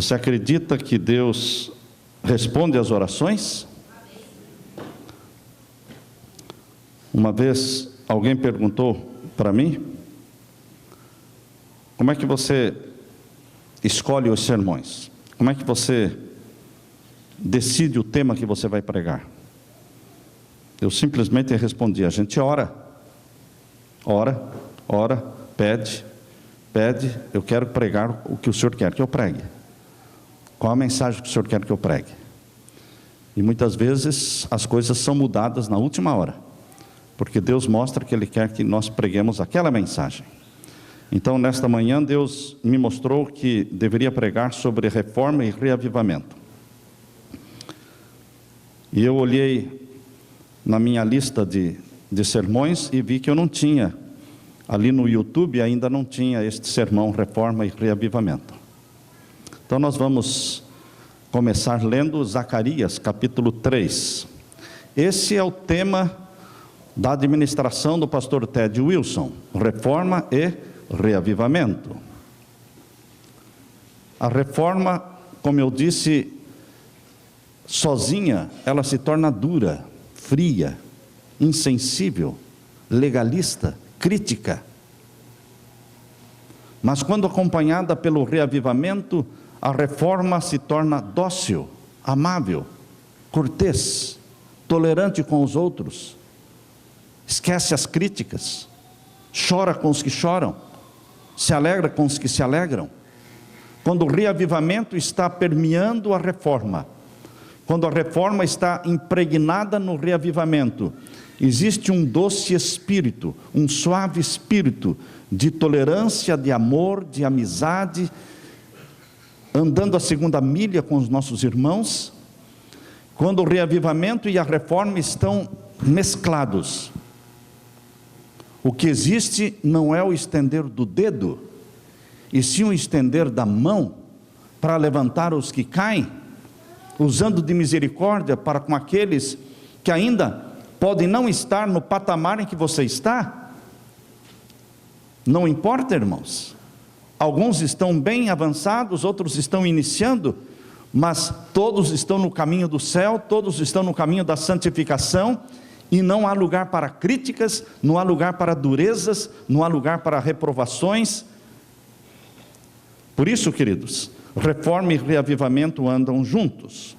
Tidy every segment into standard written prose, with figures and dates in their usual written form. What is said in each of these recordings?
Você acredita que Deus responde às orações? Uma vez alguém perguntou para mim: como é que você escolhe os sermões? Como é que você decide o tema que você vai pregar? Eu simplesmente respondi: a gente ora, pede, eu quero pregar o que o Senhor quer que eu pregue. Qual a mensagem que o Senhor quer que eu pregue? E muitas vezes as coisas são mudadas na última hora, porque Deus mostra que Ele quer que nós preguemos aquela mensagem. Então, nesta manhã, Deus me mostrou que deveria pregar sobre reforma e reavivamento. E eu olhei na minha lista de sermões e vi que eu não tinha, ali no YouTube ainda não tinha este sermão, reforma e reavivamento. Então nós vamos começar lendo Zacarias capítulo 3. Esse é o tema da administração do pastor Ted Wilson, reforma e reavivamento. A reforma, como eu disse, sozinha, ela se torna dura, fria, insensível, legalista, crítica. Mas quando acompanhada pelo reavivamento, a reforma se torna dócil, amável, cortês, tolerante com os outros, esquece as críticas, chora com os que choram, se alegra com os que se alegram. Quando o reavivamento está permeando a reforma, quando a reforma está impregnada no reavivamento, existe um doce espírito, um suave espírito de tolerância, de amor, de amizade, andando a segunda milha com os nossos irmãos. Quando o reavivamento e a reforma estão mesclados, o que existe não é o estender do dedo, e sim o estender da mão para levantar os que caem, usando de misericórdia para com aqueles que ainda podem não estar no patamar em que você está. Não importa, irmãos. Alguns estão bem avançados, outros estão iniciando, mas todos estão no caminho do céu, todos estão no caminho da santificação, e não há lugar para críticas, não há lugar para durezas, não há lugar para reprovações. Por isso, queridos, reforma e reavivamento andam juntos.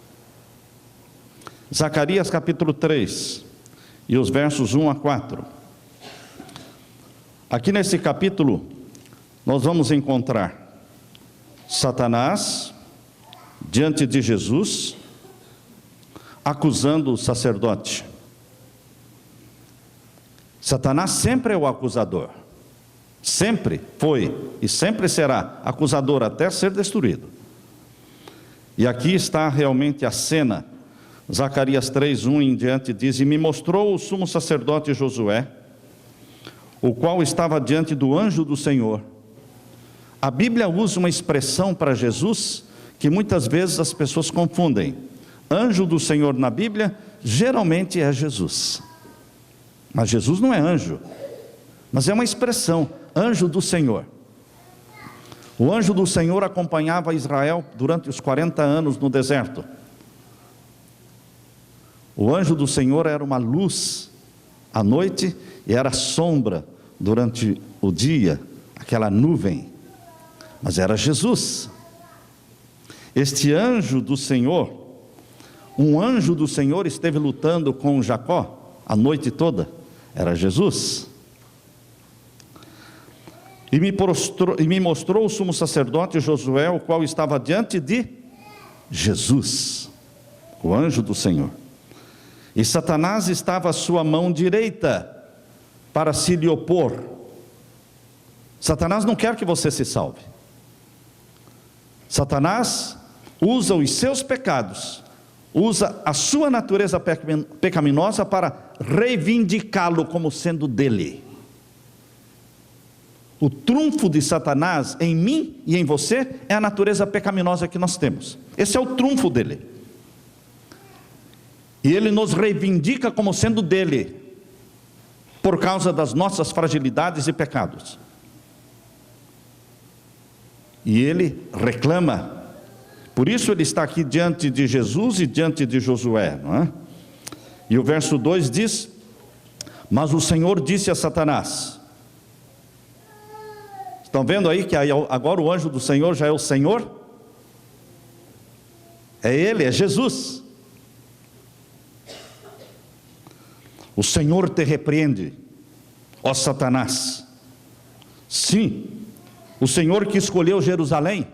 Zacarias capítulo 3, e os versos 1 a 4. Aqui nesse capítulo, nós vamos encontrar Satanás diante de Jesus, acusando o sacerdote. Satanás sempre é o acusador, sempre foi e sempre será acusador até ser destruído. E aqui está realmente a cena. Zacarias 3:1 em diante diz: e me mostrou o sumo sacerdote Josué, o qual estava diante do anjo do Senhor. A Bíblia usa uma expressão para Jesus que muitas vezes as pessoas confundem. Anjo do Senhor na Bíblia geralmente é Jesus, mas Jesus não é anjo, mas é uma expressão, anjo do Senhor. O anjo do Senhor acompanhava Israel durante os 40 anos no deserto. O anjo do Senhor era uma luz à noite e era sombra durante o dia, aquela nuvem. Mas era Jesus. Este anjo do Senhor, um anjo do Senhor esteve lutando com Jacó a noite toda, era Jesus. E me mostrou o sumo sacerdote Josué, o qual estava diante de Jesus, o anjo do Senhor. E Satanás estava à sua mão direita para se lhe opor. Satanás não quer que você se salve. Satanás usa os seus pecados, usa a sua natureza pecaminosa para reivindicá-lo como sendo dele. O trunfo de Satanás em mim e em você é a natureza pecaminosa que nós temos. Esse é o trunfo dele. E ele nos reivindica como sendo dele, por causa das nossas fragilidades e pecados. E ele reclama Por isso ele está aqui diante de Jesus e diante de Josué, não é? E o verso 2 diz: mas o Senhor disse a Satanás. Estão vendo aí que agora o anjo do Senhor já é o Senhor? É Ele, é Jesus. O Senhor te repreende, ó Satanás. Sim, o Senhor que escolheu Jerusalém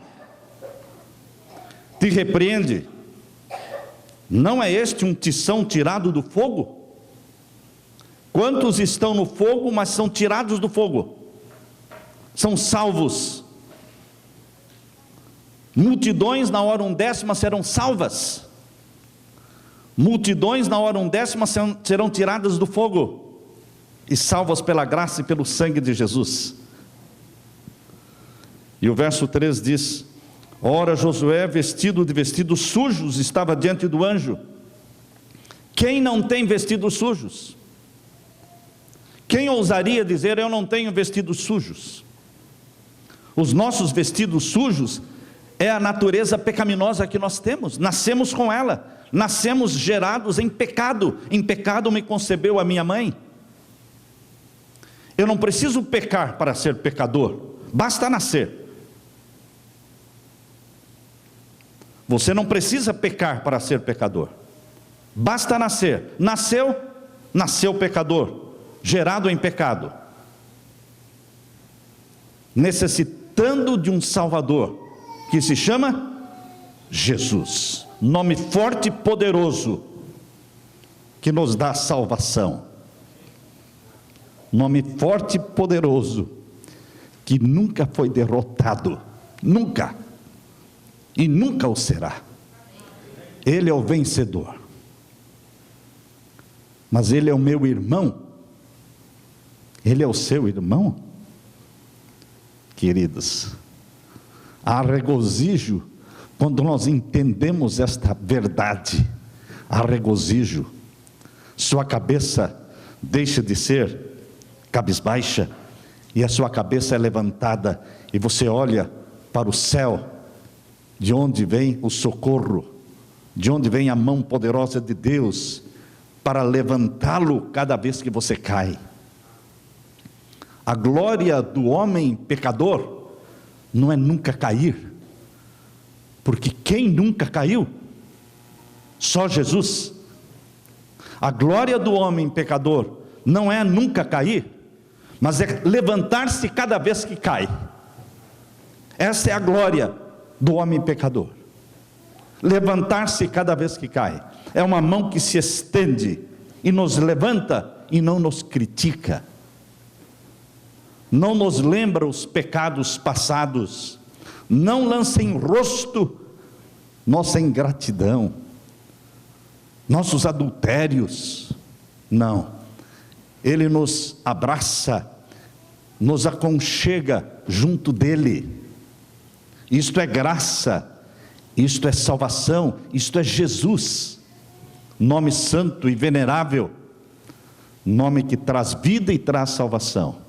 te repreende. Não é este um tição tirado do fogo? Quantos estão no fogo, mas são tirados do fogo? São salvos. Multidões na hora 1/10 serão salvas. Multidões na hora 1/10 serão tiradas do fogo e salvas pela graça e pelo sangue de Jesus. E o verso 3 diz: ora Josué, vestido de vestidos sujos, estava diante do anjo. Quem não tem vestidos sujos? Quem ousaria dizer: eu não tenho vestidos sujos? Os nossos vestidos sujos é a natureza pecaminosa que nós temos. Nascemos com ela. Nascemos gerados em pecado. Em pecado me concebeu a minha mãe. Eu não preciso pecar para ser pecador. Basta nascer. Você não precisa pecar para ser pecador. Basta nascer. Nasceu pecador, gerado em pecado, necessitando de um Salvador, que se chama Jesus, nome forte e poderoso, que nos dá salvação, nome forte e poderoso, que nunca foi derrotado, nunca, e nunca o será. Ele é o vencedor. Mas ele é o meu irmão. Ele é o seu irmão? Queridos, há regozijo quando nós entendemos esta verdade. Há regozijo. Sua cabeça deixa de ser cabisbaixa e a sua cabeça é levantada e você olha para o céu, de onde vem o socorro, de onde vem a mão poderosa de Deus para levantá-lo cada vez que você cai. A glória do homem pecador não é nunca cair, porque quem nunca caiu? Só Jesus. A glória do homem pecador não é nunca cair, mas é levantar-se cada vez que cai. Essa é a glória do homem pecador. Levantar-se cada vez que cai. É uma mão que se estende e nos levanta e não nos critica. Não nos lembra os pecados passados, não lança em rosto nossa ingratidão, nossos adultérios, não. Ele nos abraça, nos aconchega junto dele. Isto é graça, isto é salvação, isto é Jesus, nome santo e venerável, nome que traz vida e traz salvação.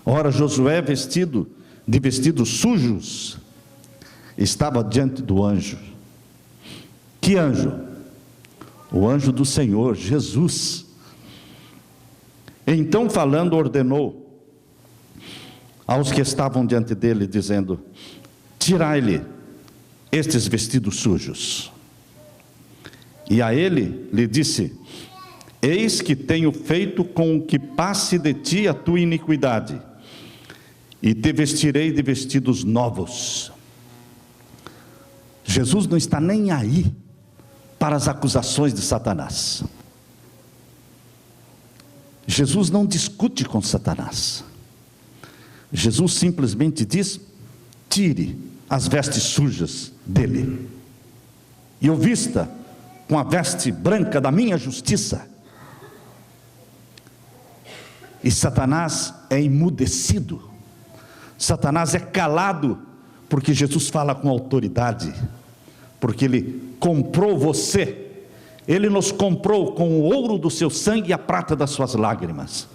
Ora, Josué, vestido de vestidos sujos, estava diante do anjo. Que anjo? O anjo do Senhor, Jesus. Então, falando, ordenou aos que estavam diante dele, dizendo: tirai-lhe estes vestidos sujos. E a ele lhe disse: eis que tenho feito com que passe de ti a tua iniquidade, e te vestirei de vestidos novos. Jesus não está nem aí para as acusações de Satanás. Jesus não discute com Satanás. Jesus simplesmente diz: tire as vestes sujas dele, e o vista com a veste branca da minha justiça. E Satanás é emudecido. Satanás é calado, porque Jesus fala com autoridade, porque ele comprou você, ele nos comprou com o ouro do seu sangue e a prata das suas lágrimas,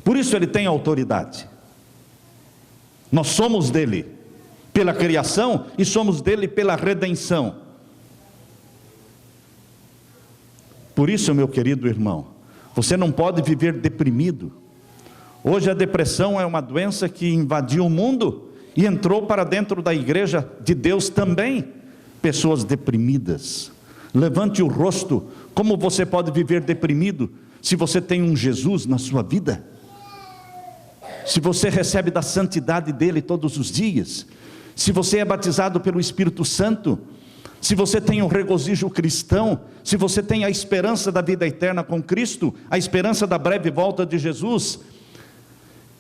por isso ele tem autoridade. Nós somos dele, pela criação e somos dele pela redenção. Por isso, meu querido irmão, você não pode viver deprimido. Hoje a depressão é uma doença que invadiu o mundo e entrou para dentro da igreja de Deus também. Pessoas deprimidas. Levante o rosto. Como você pode viver deprimido se você tem um Jesus na sua vida? Se você recebe da santidade dele todos os dias, se você é batizado pelo Espírito Santo, se você tem um regozijo cristão, se você tem a esperança da vida eterna com Cristo, a esperança da breve volta de Jesus,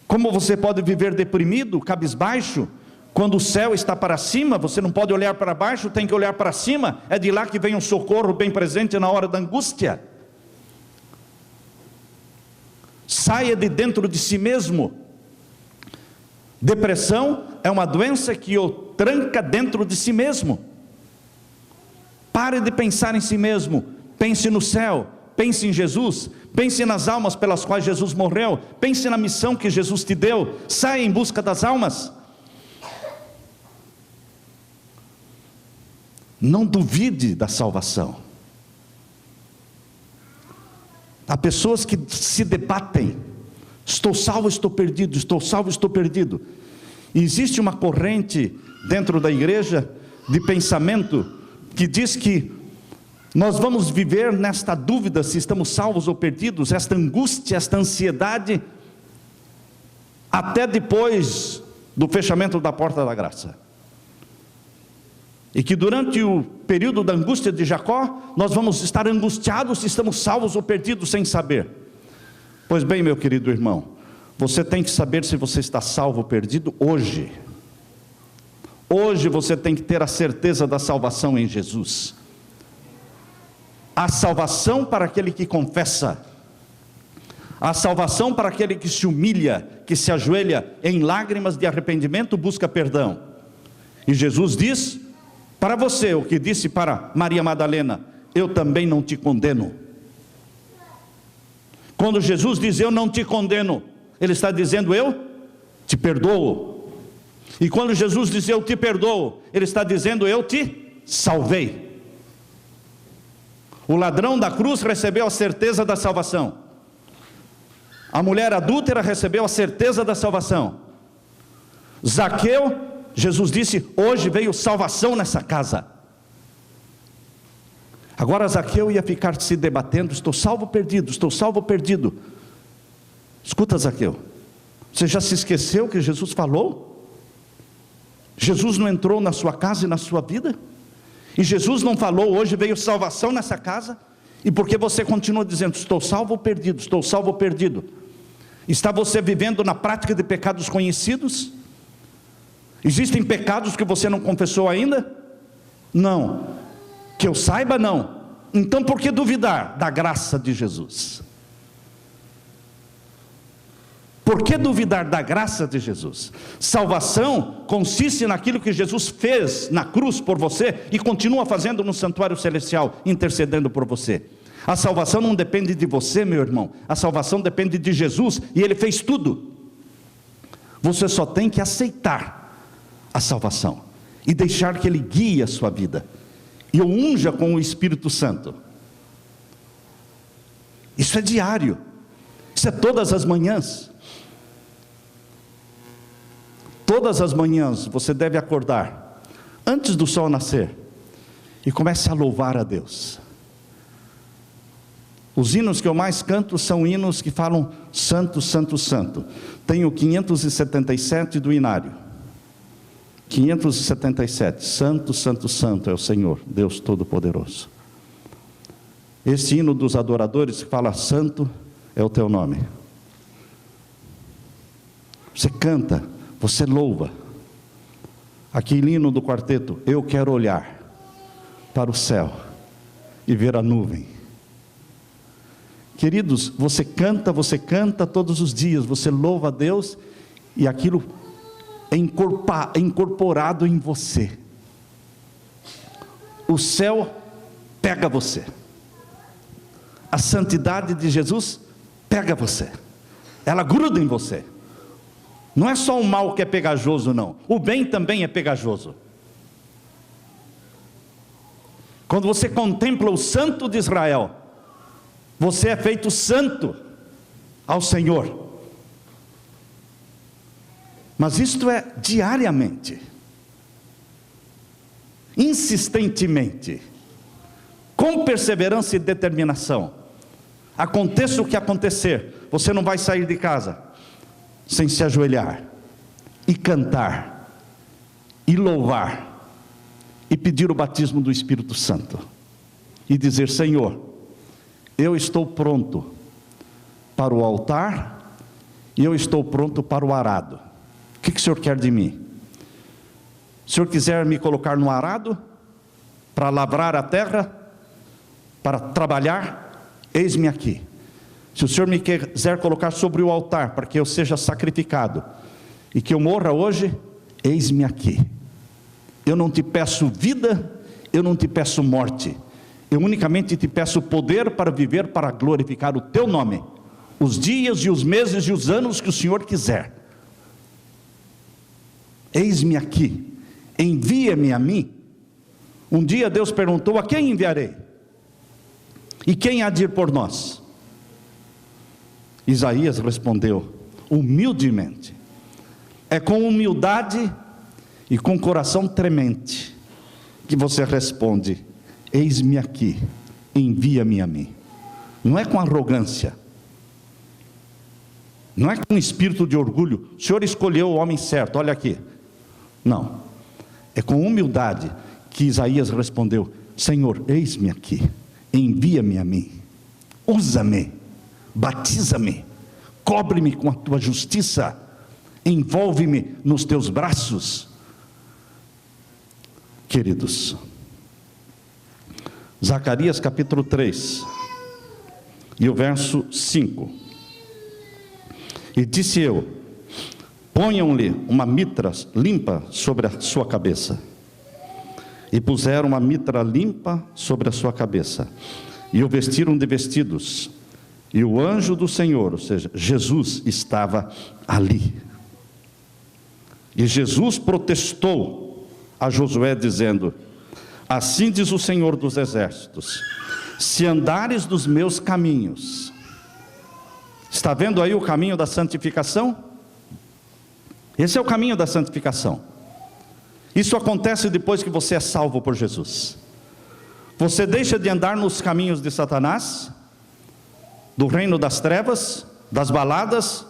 como você pode viver deprimido, cabisbaixo, quando o céu está para cima? Você não pode olhar para baixo, tem que olhar para cima, é de lá que vem um socorro bem presente na hora da angústia. Saia de dentro de si mesmo. Depressão é uma doença que o tranca dentro de si mesmo. Pare de pensar em si mesmo, pense no céu, pense em Jesus, pense nas almas pelas quais Jesus morreu, pense na missão que Jesus te deu, saia em busca das almas. Não duvide da salvação. Há pessoas que se debatem, estou salvo, estou perdido, estou salvo, estou perdido. E existe uma corrente dentro da igreja de pensamento que diz que nós vamos viver nesta dúvida se estamos salvos ou perdidos, esta angústia, esta ansiedade, até depois do fechamento da porta da graça. E que durante o período da angústia de Jacó, nós vamos estar angustiados se estamos salvos ou perdidos sem saber. Pois bem, meu querido irmão, você tem que saber se você está salvo ou perdido hoje. Hoje você tem que ter a certeza da salvação em Jesus. A salvação para aquele que confessa. A salvação para aquele que se humilha, que se ajoelha em lágrimas de arrependimento, busca perdão. E Jesus diz para você o que disse para Maria Madalena: eu também não te condeno. Quando Jesus diz eu não te condeno, Ele está dizendo eu te perdoo. E quando Jesus diz eu te perdoo, Ele está dizendo eu te salvei. O ladrão da cruz recebeu a certeza da salvação. A mulher adúltera recebeu a certeza da salvação. Zaqueu, Jesus disse, hoje veio salvação nessa casa. Agora Zaqueu ia ficar se debatendo, estou salvo ou perdido, estou salvo ou perdido. Escuta, Zaqueu, você já se esqueceu que Jesus falou? Jesus não entrou na sua casa e na sua vida? E Jesus não falou, hoje veio salvação nessa casa? E por que você continua dizendo, estou salvo ou perdido, estou salvo ou perdido? Está você vivendo na prática de pecados conhecidos? Existem pecados que você não confessou ainda? Não. Que eu saiba, não. Então por que duvidar da graça de Jesus? Por que duvidar da graça de Jesus? Salvação consiste naquilo que Jesus fez na cruz por você e continua fazendo no santuário celestial, intercedendo por você. A salvação não depende de você, meu irmão. A salvação depende de Jesus e Ele fez tudo. Você só tem que aceitar a salvação e deixar que Ele guie a sua vida e o unja com o Espírito Santo. Isso é diário. Isso é todas as manhãs. Todas as manhãs você deve acordar antes do sol nascer e comece a louvar a Deus. Os hinos que eu mais canto são hinos que falam santo, santo, santo. Tenho 577 do Inário. 577, santo, santo, santo é o Senhor, Deus Todo-Poderoso. Esse hino dos adoradores que fala santo é o teu nome. Você canta, você louva. Aquele hino do quarteto, eu quero olhar para o céu e ver a nuvem. Queridos, você canta todos os dias, você louva a Deus e aquilo é incorporado em você. O céu pega você. A santidade de Jesus pega você. Ela gruda em você. Não é só o mal que é pegajoso, não. O bem também é pegajoso. Quando você contempla o Santo de Israel, você é feito santo ao Senhor. Mas isto é diariamente, insistentemente, com perseverança e determinação. Aconteça o que acontecer, você não vai sair de casa sem se ajoelhar e cantar e louvar e pedir o batismo do Espírito Santo e dizer: Senhor, eu estou pronto para o altar e eu estou pronto para o arado. O que o Senhor quer de mim? Se o Senhor quiser me colocar no arado para lavrar a terra, para trabalhar, eis-me aqui. Se o Senhor me quiser colocar sobre o altar para que eu seja sacrificado e que eu morra hoje, eis-me aqui. Eu não te peço vida, eu não te peço morte, eu unicamente te peço poder para viver, para glorificar o teu nome, os dias e os meses e os anos que o Senhor quiser. Eis-me aqui, envia-me a mim. Um dia Deus perguntou: a quem enviarei? E quem há de ir por nós? Isaías respondeu humildemente. É com humildade e com coração tremente que você responde: eis-me aqui, envia-me a mim. Não é com arrogância, não é com espírito de orgulho. O Senhor escolheu o homem certo, olha aqui. Não, é com humildade que Isaías respondeu: Senhor, eis-me aqui, envia-me a mim, usa-me, batiza-me, cobre-me com a tua justiça, envolve-me nos teus braços. Queridos, Zacarias capítulo 3 e o verso 5: e disse eu: ponham-lhe uma mitra limpa sobre a sua cabeça. E puseram uma mitra limpa sobre a sua cabeça, e o vestiram de vestidos, e o anjo do Senhor, ou seja, Jesus, estava ali. E Jesus protestou a Josué dizendo: assim diz o Senhor dos exércitos, se andares nos meus caminhos. Está vendo aí o caminho da santificação? Esse é o caminho da santificação. Isso acontece depois que você é salvo por Jesus. Você deixa de andar nos caminhos de Satanás, do reino das trevas, das baladas,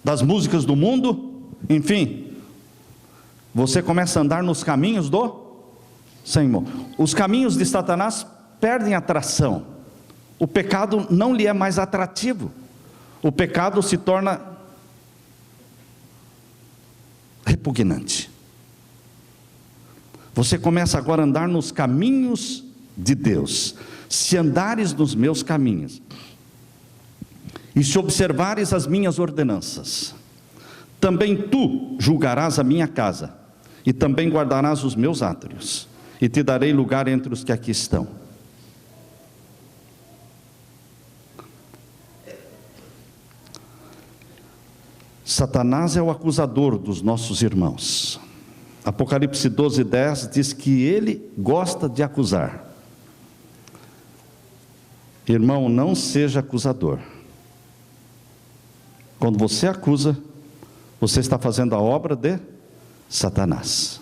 das músicas do mundo, enfim, você começa a andar nos caminhos do Senhor. Os caminhos de Satanás perdem atração, o pecado não lhe é mais atrativo, o pecado se torna repugnante. Você começa agora a andar nos caminhos de Deus. Se andares nos meus caminhos e se observares as minhas ordenanças, também tu julgarás a minha casa, e também guardarás os meus átrios, e te darei lugar entre os que aqui estão. Satanás é o acusador dos nossos irmãos. Apocalipse 12:10 diz que ele gosta de acusar. Irmão, não seja acusador. Quando você acusa, você está fazendo a obra de Satanás.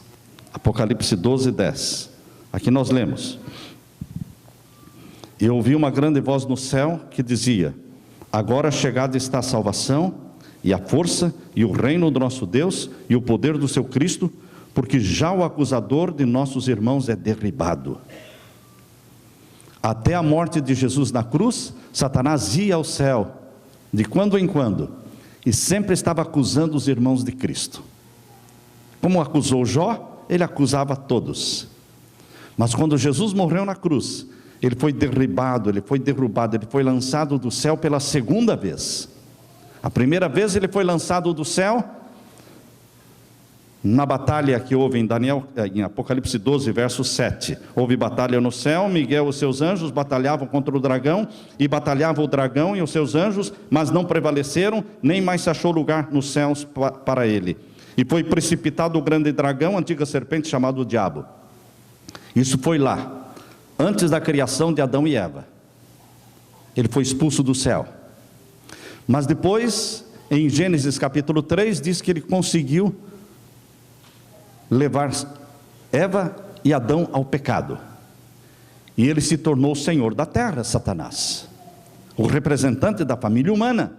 Apocalipse 12:10. Aqui nós lemos: e ouvi uma grande voz no céu que dizia: agora chegada está a salvação, e a força, e o reino do nosso Deus, e o poder do seu Cristo, porque já o acusador de nossos irmãos é derribado. Até a morte de Jesus na cruz, Satanás ia ao céu, de quando em quando, e sempre estava acusando os irmãos de Cristo. Como acusou Jó, ele acusava todos. Mas quando Jesus morreu na cruz, ele foi derribado, ele foi derrubado, ele foi lançado do céu pela segunda vez. A primeira vez ele foi lançado do céu Na batalha que houve em Apocalipse 12, verso 7, houve batalha no céu, Miguel e os seus anjos batalhavam contra o dragão, e batalhava o dragão e os seus anjos, mas não prevaleceram, nem mais se achou lugar nos céus para ele. E foi precipitado o grande dragão, a antiga serpente, chamado o diabo. Isso foi lá, antes da criação de Adão e Eva. Ele foi expulso do céu. Mas depois, em Gênesis capítulo 3, diz que ele conseguiu levar Eva e Adão ao pecado. E ele se tornou o senhor da terra, Satanás, o representante da família humana.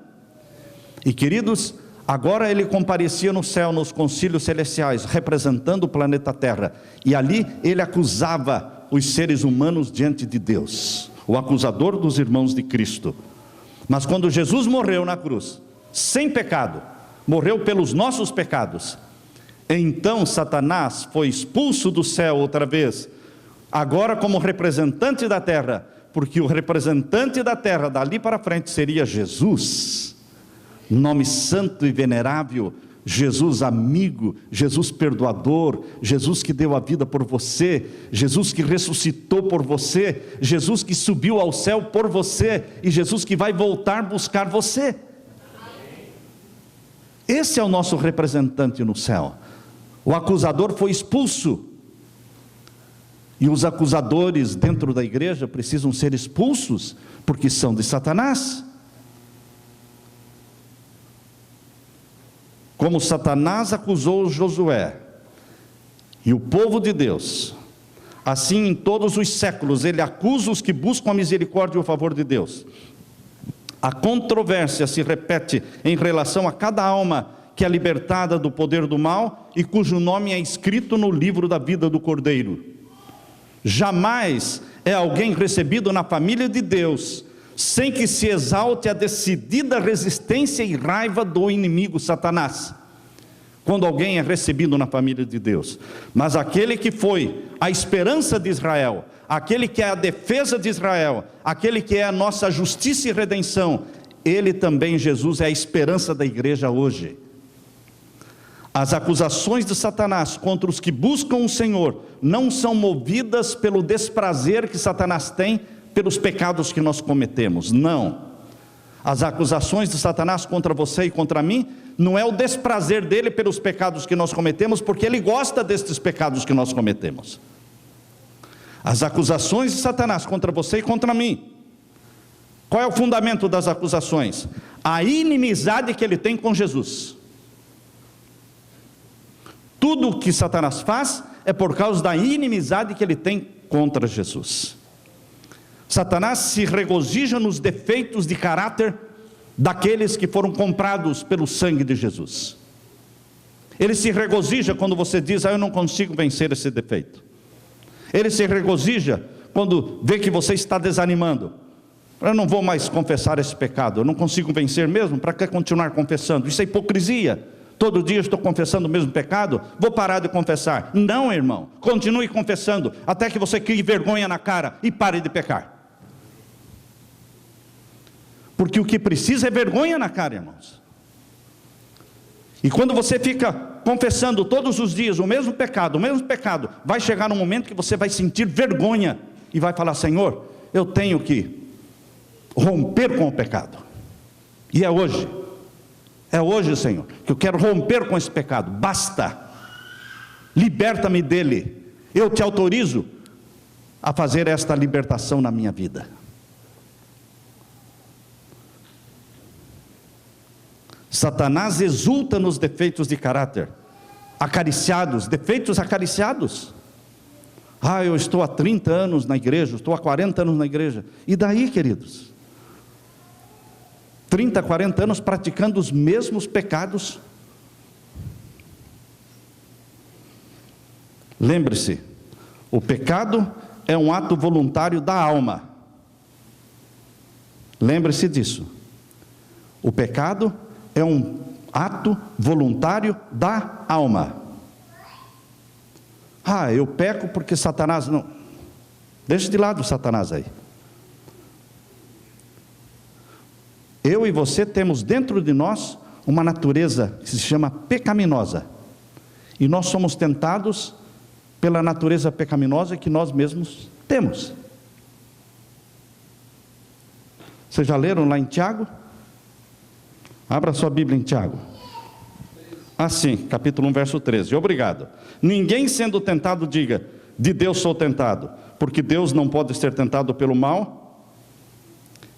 E queridos, agora ele comparecia no céu, nos concílios celestiais, representando o planeta Terra. E ali ele acusava os seres humanos diante de Deus, o acusador dos irmãos de Cristo. Mas quando Jesus morreu na cruz, sem pecado, morreu pelos nossos pecados, então Satanás foi expulso do céu outra vez, agora como representante da terra, porque o representante da terra dali para frente seria Jesus, nome santo e venerável, Jesus amigo, Jesus perdoador, Jesus que deu a vida por você, Jesus que ressuscitou por você, Jesus que subiu ao céu por você, e Jesus que vai voltar buscar você. Esse é o nosso representante no céu. O acusador foi expulso, e os acusadores dentro da igreja precisam ser expulsos, porque são de Satanás. Como Satanás acusou Josué e o povo de Deus, assim em todos os séculos ele acusa os que buscam a misericórdia e o favor de Deus. A controvérsia se repete em relação a cada alma que é libertada do poder do mal e cujo nome é escrito no livro da vida do Cordeiro. Jamais é alguém recebido na família de Deus sem que se exalte a decidida resistência e raiva do inimigo Satanás, quando alguém é recebido na família de Deus. Mas aquele que foi a esperança de Israel, aquele que é a defesa de Israel, aquele que é a nossa justiça e redenção, ele também, Jesus, é a esperança da igreja hoje. As acusações de Satanás contra os que buscam o Senhor não são movidas pelo desprazer que Satanás tem pelos pecados que nós cometemos, não. As acusações de Satanás contra você e contra mim não é o desprazer dele pelos pecados que nós cometemos, porque ele gosta destes pecados que nós cometemos. As acusações de Satanás contra você e contra mim, qual é o fundamento das acusações? A inimizade que ele tem com Jesus. Tudo o que Satanás faz é por causa da inimizade que ele tem contra Jesus. Satanás se regozija nos defeitos de caráter daqueles que foram comprados pelo sangue de Jesus. Ele se regozija quando você diz: eu não consigo vencer esse defeito. Ele se regozija quando vê que você está desanimando. Eu não vou mais confessar esse pecado, eu não consigo vencer mesmo, para que continuar confessando? Isso é hipocrisia. Todo dia eu estou confessando o mesmo pecado, vou parar de confessar. Não, irmão, continue confessando, até que você crie vergonha na cara e pare de pecar. Porque o que precisa é vergonha na cara, irmãos. E quando você fica confessando todos os dias o mesmo pecado, vai chegar um momento que você vai sentir vergonha e vai falar: Senhor, eu tenho que romper com o pecado. E é hoje, Senhor, que eu quero romper com esse pecado. Basta, liberta-me dele. Eu te autorizo a fazer esta libertação na minha vida. Satanás exulta nos defeitos de caráter, defeitos acariciados. Eu estou há 30 anos na igreja, estou há 40 anos na igreja. E daí, queridos? 30, 40 anos praticando os mesmos pecados. Lembre-se, o pecado é um ato voluntário da alma. Lembre-se disso. O pecado é um ato voluntário da alma. Eu peco porque Satanás não... Deixa de lado Satanás aí. Eu e você temos dentro de nós uma natureza que se chama pecaminosa. E nós somos tentados pela natureza pecaminosa que nós mesmos temos. Vocês já leram lá em Tiago? Abra sua Bíblia em Tiago. Assim, capítulo 1, verso 13. Obrigado. Ninguém sendo tentado diga, de Deus sou tentado, porque Deus não pode ser tentado pelo mal,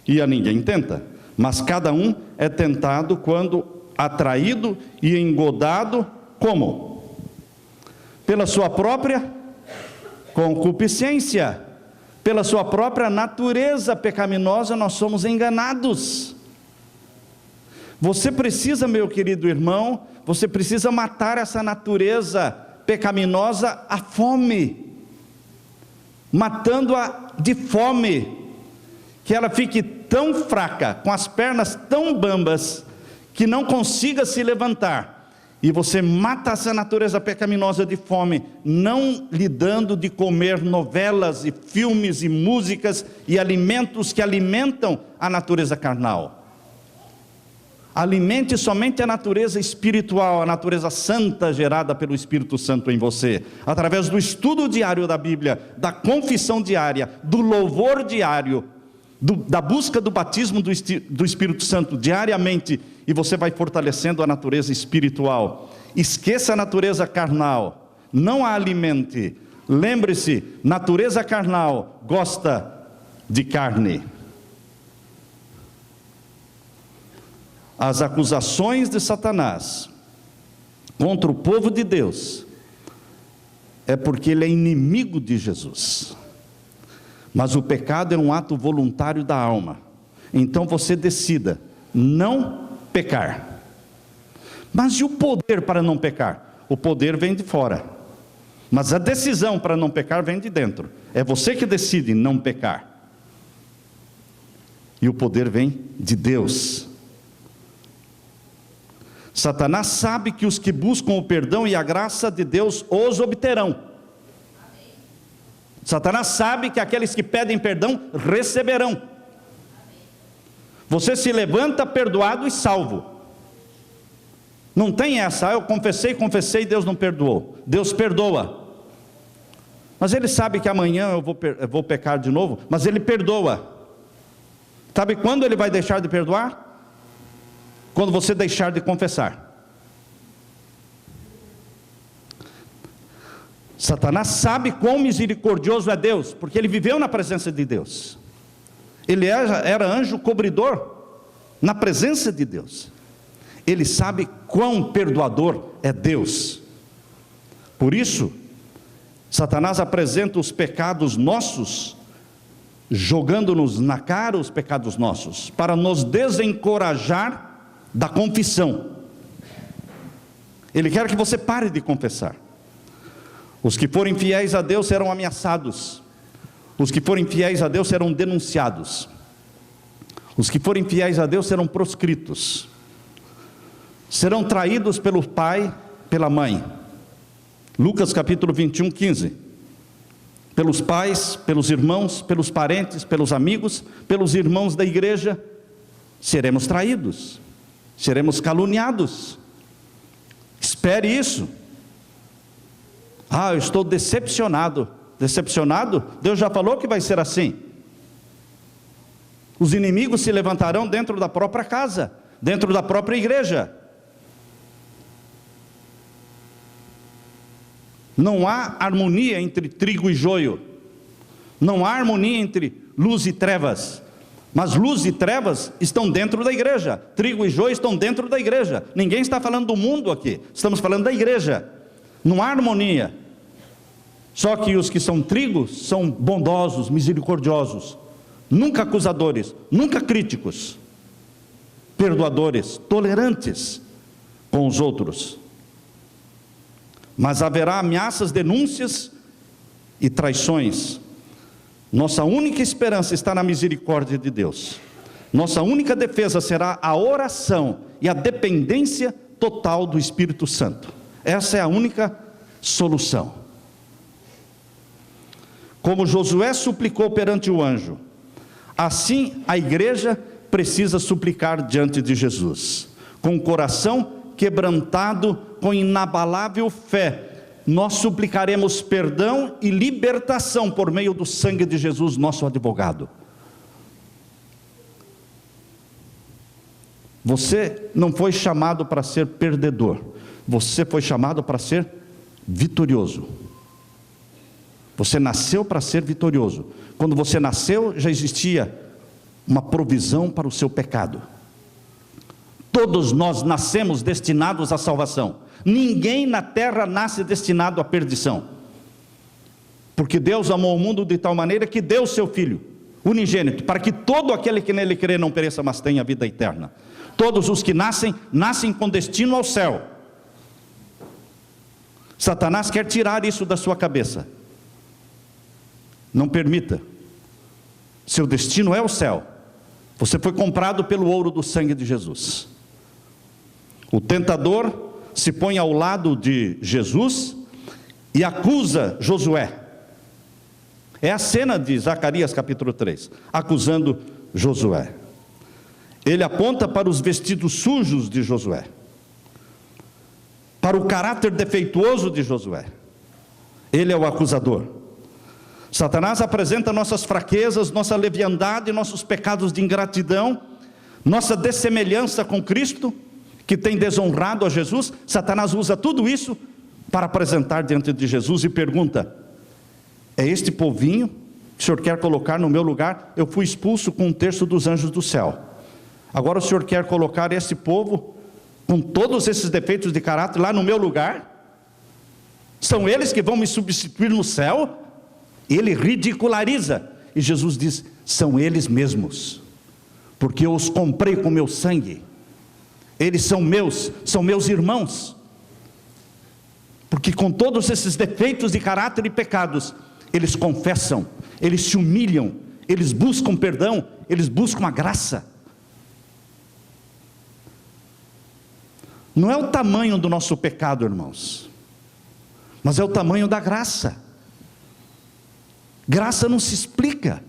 e a ninguém tenta. Mas cada um é tentado quando atraído e engodado, como? Pela sua própria concupiscência, pela sua própria natureza pecaminosa, nós somos enganados. Você precisa, meu querido irmão, você precisa matar essa natureza pecaminosa à fome, matando-a de fome, que ela fique tão fraca, com as pernas tão bambas, que não consiga se levantar. E você mata essa natureza pecaminosa de fome, não lhe dando de comer novelas e filmes e músicas e alimentos que alimentam a natureza carnal. Alimente somente a natureza espiritual, a natureza santa gerada pelo Espírito Santo em você, através do estudo diário da Bíblia, da confissão diária, do louvor diário, da busca do batismo do Espírito Santo diariamente, e você vai fortalecendo a natureza espiritual. Esqueça a natureza carnal, não a alimente. Lembre-se, natureza carnal gosta de carne. As acusações de Satanás contra o povo de Deus é porque ele é inimigo de Jesus. Mas o pecado é um ato voluntário da alma. Então você decida não pecar. Mas e o poder para não pecar? O poder vem de fora. Mas a decisão para não pecar vem de dentro. É você que decide não pecar. E o poder vem de Deus. Satanás sabe que os que buscam o perdão e a graça de Deus os obterão. Satanás sabe que aqueles que pedem perdão receberão. Você se levanta perdoado e salvo. Não tem essa, eu confessei, Deus não perdoou. Deus perdoa. Mas ele sabe que amanhã eu vou pecar de novo, mas ele perdoa. Sabe quando ele vai deixar de perdoar? Quando você deixar de confessar. Satanás sabe quão misericordioso é Deus, porque ele viveu na presença de Deus. Ele era anjo cobridor na presença de Deus. Ele sabe quão perdoador é Deus. Por isso, Satanás apresenta os pecados nossos, jogando-nos na cara os pecados nossos, para nos desencorajar da confissão. Ele quer que você pare de confessar. Os que forem fiéis a Deus serão ameaçados. Os que forem fiéis a Deus serão denunciados. Os que forem fiéis a Deus serão proscritos. Serão traídos pelo pai, pela mãe. Lucas capítulo 21, 15. Pelos pais, pelos irmãos, pelos parentes, pelos amigos, pelos irmãos da igreja, seremos traídos. Seremos caluniados. Espere isso. Eu estou decepcionado. Decepcionado? Deus já falou que vai ser assim. Os inimigos se levantarão dentro da própria casa, dentro da própria igreja. Não há harmonia entre trigo e joio. Não há harmonia entre luz e trevas. Mas luz e trevas estão dentro da igreja. Trigo e joio estão dentro da igreja. Ninguém está falando do mundo aqui. Estamos falando da igreja. Não há harmonia. Só que os que são trigos são bondosos, misericordiosos. Nunca acusadores, nunca críticos. Perdoadores, tolerantes com os outros. Mas haverá ameaças, denúncias e traições. Nossa única esperança está na misericórdia de Deus. Nossa única defesa será a oração e a dependência total do Espírito Santo. Essa é a única solução. Como Josué suplicou perante o anjo, assim a igreja precisa suplicar diante de Jesus, com o coração quebrantado com inabalável fé, nós suplicaremos perdão e libertação por meio do sangue de Jesus, nosso advogado. Você não foi chamado para ser perdedor, você foi chamado para ser vitorioso. Você nasceu para ser vitorioso. Quando você nasceu, já existia uma provisão para o seu pecado. Todos nós nascemos destinados à salvação. Ninguém na terra nasce destinado à perdição. Porque Deus amou o mundo de tal maneira que deu o seu Filho unigênito, para que todo aquele que nele crê não pereça, mas tenha vida eterna. Todos os que nascem, nascem com destino ao céu. Satanás quer tirar isso da sua cabeça. Não permita. Seu destino é o céu. Você foi comprado pelo ouro do sangue de Jesus. O tentador se põe ao lado de Jesus e acusa Josué. É a cena de Zacarias capítulo 3, acusando Josué. Ele aponta para os vestidos sujos de Josué, para o caráter defeituoso de Josué. Ele é o acusador. Satanás apresenta nossas fraquezas, nossa leviandade, nossos pecados de ingratidão, nossa dessemelhança com Cristo, que tem desonrado a Jesus. Satanás usa tudo isso para apresentar diante de Jesus e pergunta: é este povinho que o Senhor quer colocar no meu lugar? Eu fui expulso com 1/3 dos anjos do céu. Agora o Senhor quer colocar esse povo com todos esses defeitos de caráter lá no meu lugar? São eles que vão me substituir no céu? Ele ridiculariza, e Jesus diz: são eles mesmos, porque eu os comprei com meu sangue. Eles são meus irmãos, porque com todos esses defeitos de caráter e pecados, eles confessam, eles se humilham, eles buscam perdão, eles buscam a graça. Não é o tamanho do nosso pecado, irmãos, mas é o tamanho da graça. Graça não se explica,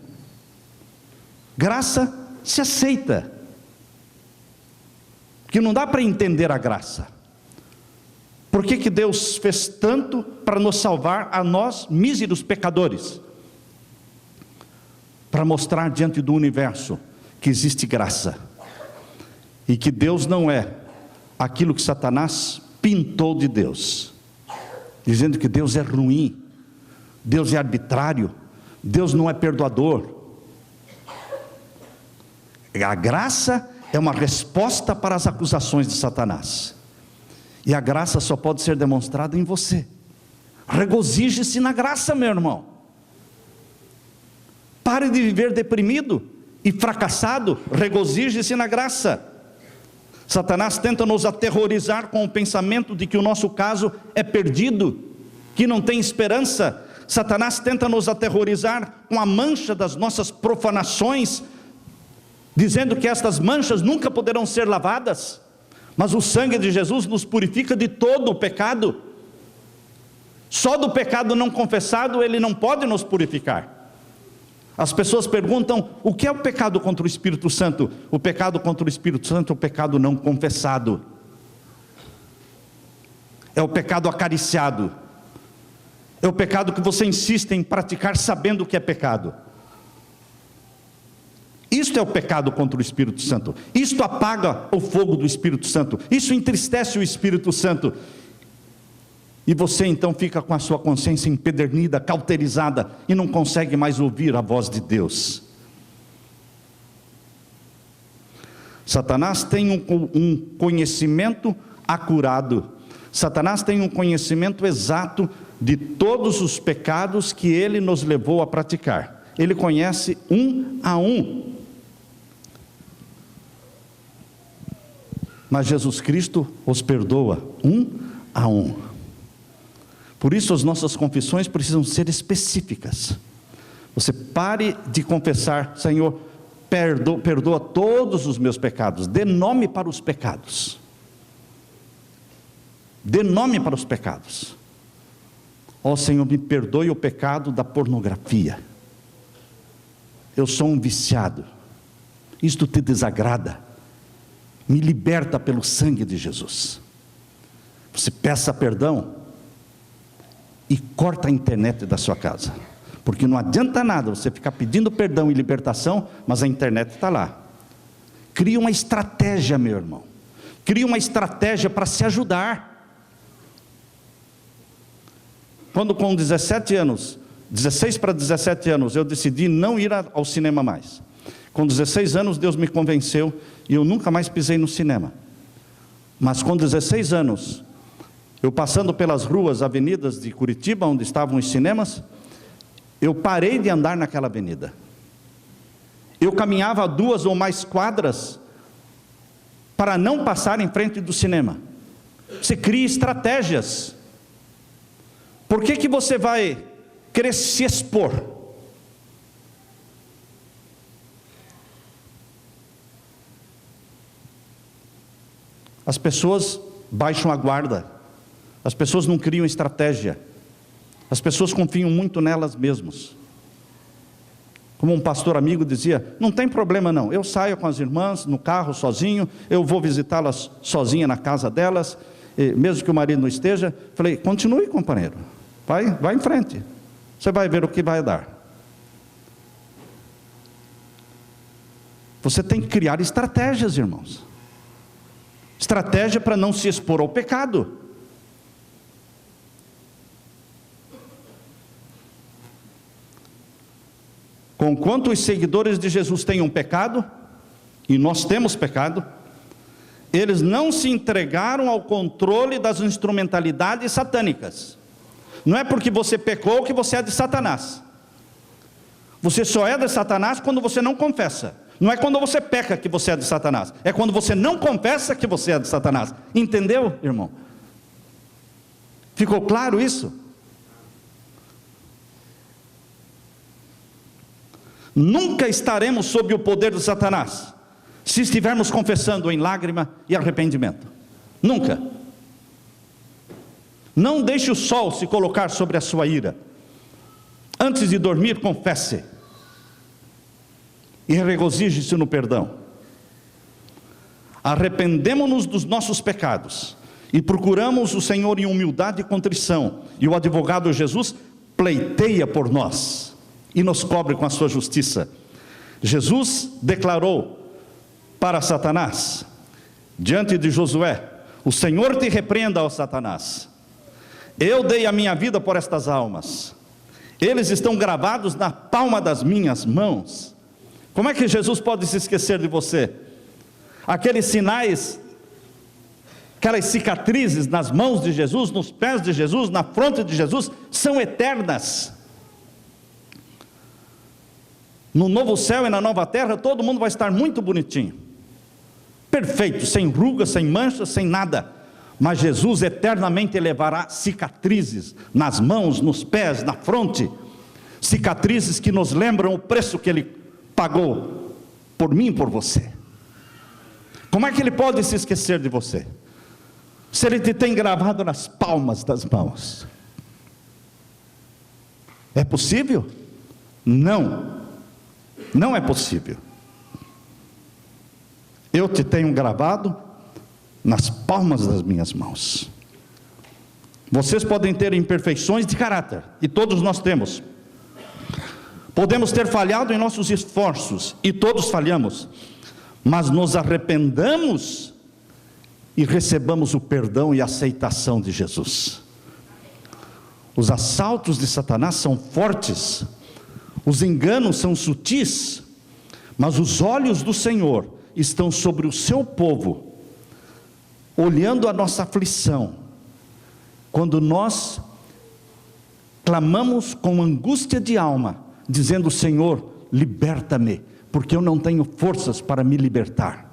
graça se aceita, que não dá para entender a graça. Por que Deus fez tanto para nos salvar a nós, míseros pecadores? Para mostrar diante do universo que existe graça, e que Deus não é aquilo que Satanás pintou de Deus, dizendo que Deus é ruim, Deus é arbitrário, Deus não é perdoador. A graça é uma resposta para as acusações de Satanás, e a graça só pode ser demonstrada em você. Regozije-se na graça, meu irmão. Pare de viver deprimido e fracassado, regozije-se na graça. Satanás tenta nos aterrorizar com o pensamento de que o nosso caso é perdido, que não tem esperança. Satanás tenta nos aterrorizar com a mancha das nossas profanações, dizendo que estas manchas nunca poderão ser lavadas, mas o sangue de Jesus nos purifica de todo o pecado. Só do pecado não confessado ele não pode nos purificar. As pessoas perguntam: o que é o pecado contra o Espírito Santo? O pecado contra o Espírito Santo é o pecado não confessado, é o pecado acariciado, é o pecado que você insiste em praticar sabendo que é pecado. Isto é o pecado contra o Espírito Santo. Isto apaga o fogo do Espírito Santo, isso entristece o Espírito Santo, e você então fica com a sua consciência empedernida, cauterizada, e não consegue mais ouvir a voz de Deus. Satanás tem um conhecimento acurado, Satanás tem um conhecimento exato de todos os pecados que ele nos levou a praticar. Ele conhece um a um. Mas Jesus Cristo os perdoa um a um. Por isso as nossas confissões precisam ser específicas. Você pare de confessar: Senhor, perdoa todos os meus pecados. Dê nome para os pecados. Dê nome para os pecados. Ó Senhor, me perdoe o pecado da pornografia. Eu sou um viciado. Isto te desagrada. Me liberta pelo sangue de Jesus. você peça perdão e corta a internet da sua casa. Porque não adianta nada você ficar pedindo perdão e libertação, mas a internet está lá. Cria uma estratégia, meu irmão. Cria uma estratégia para se ajudar. Quando com 17 anos, 16 para 17 anos, eu decidi não ir ao cinema mais. Com 16 anos, Deus me convenceu e eu nunca mais pisei no cinema. Mas com 16 anos, eu passando pelas ruas, avenidas de Curitiba, onde estavam os cinemas, eu parei de andar naquela avenida. Eu caminhava 2 ou mais quadras para não passar em frente do cinema. Você cria estratégias. Por que você vai querer se expor? As pessoas baixam a guarda. As pessoas não criam estratégia. As pessoas confiam muito nelas mesmas. Como um pastor amigo dizia, não tem problema não, eu saio com as irmãs no carro sozinho, eu vou visitá-las sozinha na casa delas, mesmo que o marido não esteja. Falei, continue, companheiro, vai em frente, você vai ver o que vai dar. Você tem que criar estratégias, irmãos. Estratégia para não se expor ao pecado. Conquanto os seguidores de Jesus tenham pecado, e nós temos pecado, eles não se entregaram ao controle das instrumentalidades satânicas. Não é porque você pecou que você é de Satanás. Você só é de Satanás quando você não confessa. Não é quando você peca que você é de Satanás. É quando você não confessa que você é de Satanás. Entendeu, irmão? Ficou claro isso? Nunca estaremos sob o poder de Satanás, se estivermos confessando em lágrima e arrependimento. Nunca. Não deixe o sol se colocar sobre a sua ira. Antes de dormir, confesse. E regozije-se no perdão. Arrependemo-nos dos nossos pecados e procuramos o Senhor em humildade e contrição. E o advogado Jesus pleiteia por nós e nos cobre com a sua justiça. Jesus declarou para Satanás, diante de Josué, o Senhor te repreenda, ó Satanás. Eu dei a minha vida por estas almas. Eles estão gravados na palma das minhas mãos. Como é que Jesus pode se esquecer de você? Aqueles sinais, aquelas cicatrizes nas mãos de Jesus, nos pés de Jesus, na fronte de Jesus, são eternas. No novo céu e na nova terra, todo mundo vai estar muito bonitinho, perfeito, sem rugas, sem manchas, sem nada. Mas Jesus eternamente levará cicatrizes nas mãos, nos pés, na fronte, cicatrizes que nos lembram o preço que Ele pagou por mim e por você. Como é que Ele pode se esquecer de você, se Ele te tem gravado nas palmas das mãos? É possível? Não. Não é possível. Eu te tenho gravado nas palmas das minhas mãos. Vocês podem ter imperfeições de caráter, e todos nós temos. Podemos ter falhado em nossos esforços, e todos falhamos. Mas nos arrependamos e recebamos o perdão e a aceitação de Jesus. Os assaltos de Satanás são fortes, os enganos são sutis, mas os olhos do Senhor estão sobre o seu povo, olhando a nossa aflição, quando nós clamamos com angústia de alma, dizendo: Senhor, liberta-me, porque eu não tenho forças para me libertar.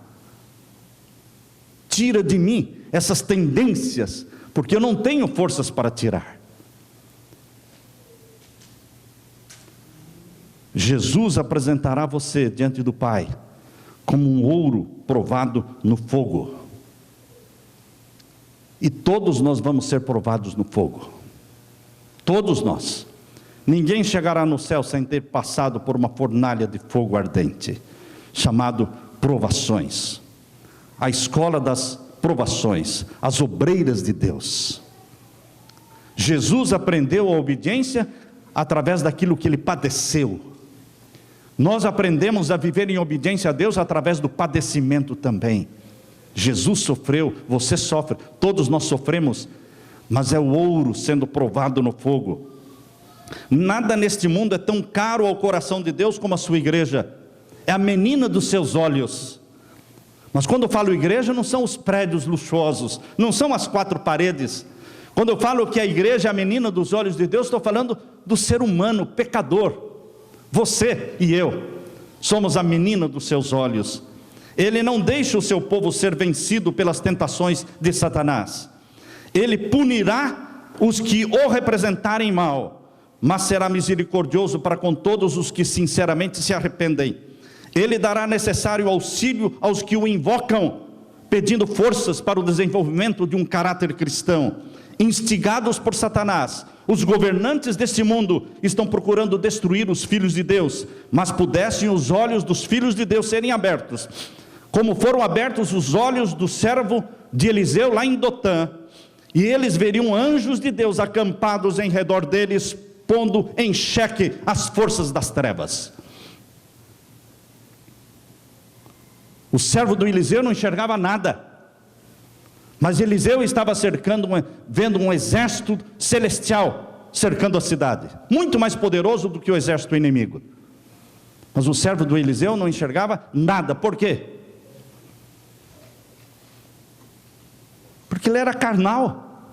Tira de mim essas tendências, porque eu não tenho forças para tirar. Jesus apresentará você diante do Pai como um ouro provado no fogo. E todos nós vamos ser provados no fogo. Todos nós. Ninguém chegará no céu sem ter passado por uma fornalha de fogo ardente, chamado provações. A escola das provações, as obreiras de Deus. Jesus aprendeu a obediência através daquilo que ele padeceu. Nós aprendemos a viver em obediência a Deus através do padecimento também. Jesus sofreu, você sofre, todos nós sofremos, mas é o ouro sendo provado no fogo. Nada neste mundo é tão caro ao coração de Deus como a sua igreja. É a menina dos seus olhos. Mas quando eu falo igreja, não são os prédios luxuosos, não são as 4 paredes. Quando eu falo que a igreja é a menina dos olhos de Deus, estou falando do ser humano, pecador. Você e eu somos a menina dos seus olhos. Ele não deixa o seu povo ser vencido pelas tentações de Satanás. Ele punirá os que o representarem mal, mas será misericordioso para com todos os que sinceramente se arrependem. Ele dará necessário auxílio aos que o invocam, pedindo forças para o desenvolvimento de um caráter cristão. Instigados por Satanás, os governantes deste mundo estão procurando destruir os filhos de Deus, mas pudessem os olhos dos filhos de Deus serem abertos, como foram abertos os olhos do servo de Eliseu lá em Dotã, e eles veriam anjos de Deus acampados em redor deles, pondo em xeque as forças das trevas. O servo do Eliseu não enxergava nada, mas Eliseu estava vendo um exército celestial cercando a cidade, muito mais poderoso do que o exército inimigo. Mas o servo do Eliseu não enxergava nada. Por quê? Porque ele era carnal.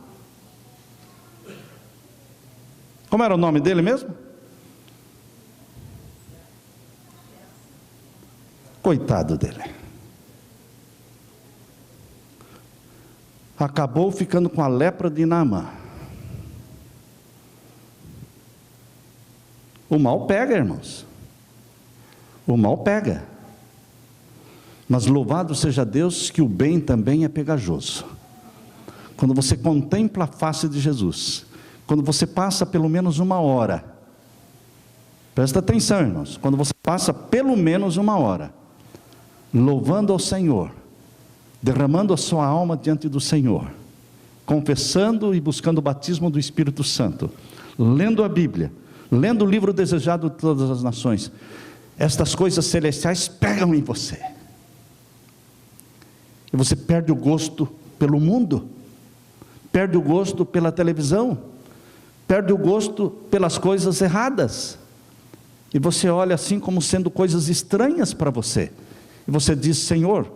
Como era o nome dele mesmo? Coitado dele. Acabou ficando com a lepra de Naamã. O mal pega, irmãos. O mal pega. Mas louvado seja Deus que o bem também é pegajoso. Quando você contempla a face de Jesus, quando você passa pelo menos 1 hora, presta atenção, irmãos, quando você passa pelo menos 1 hora, louvando ao Senhor, derramando a sua alma diante do Senhor, confessando e buscando o batismo do Espírito Santo, lendo a Bíblia, lendo o livro desejado de todas as nações, estas coisas celestiais pegam em você, e você perde o gosto pelo mundo, perde o gosto pela televisão, perde o gosto pelas coisas erradas, e você olha assim como sendo coisas estranhas para você, e você diz: Senhor,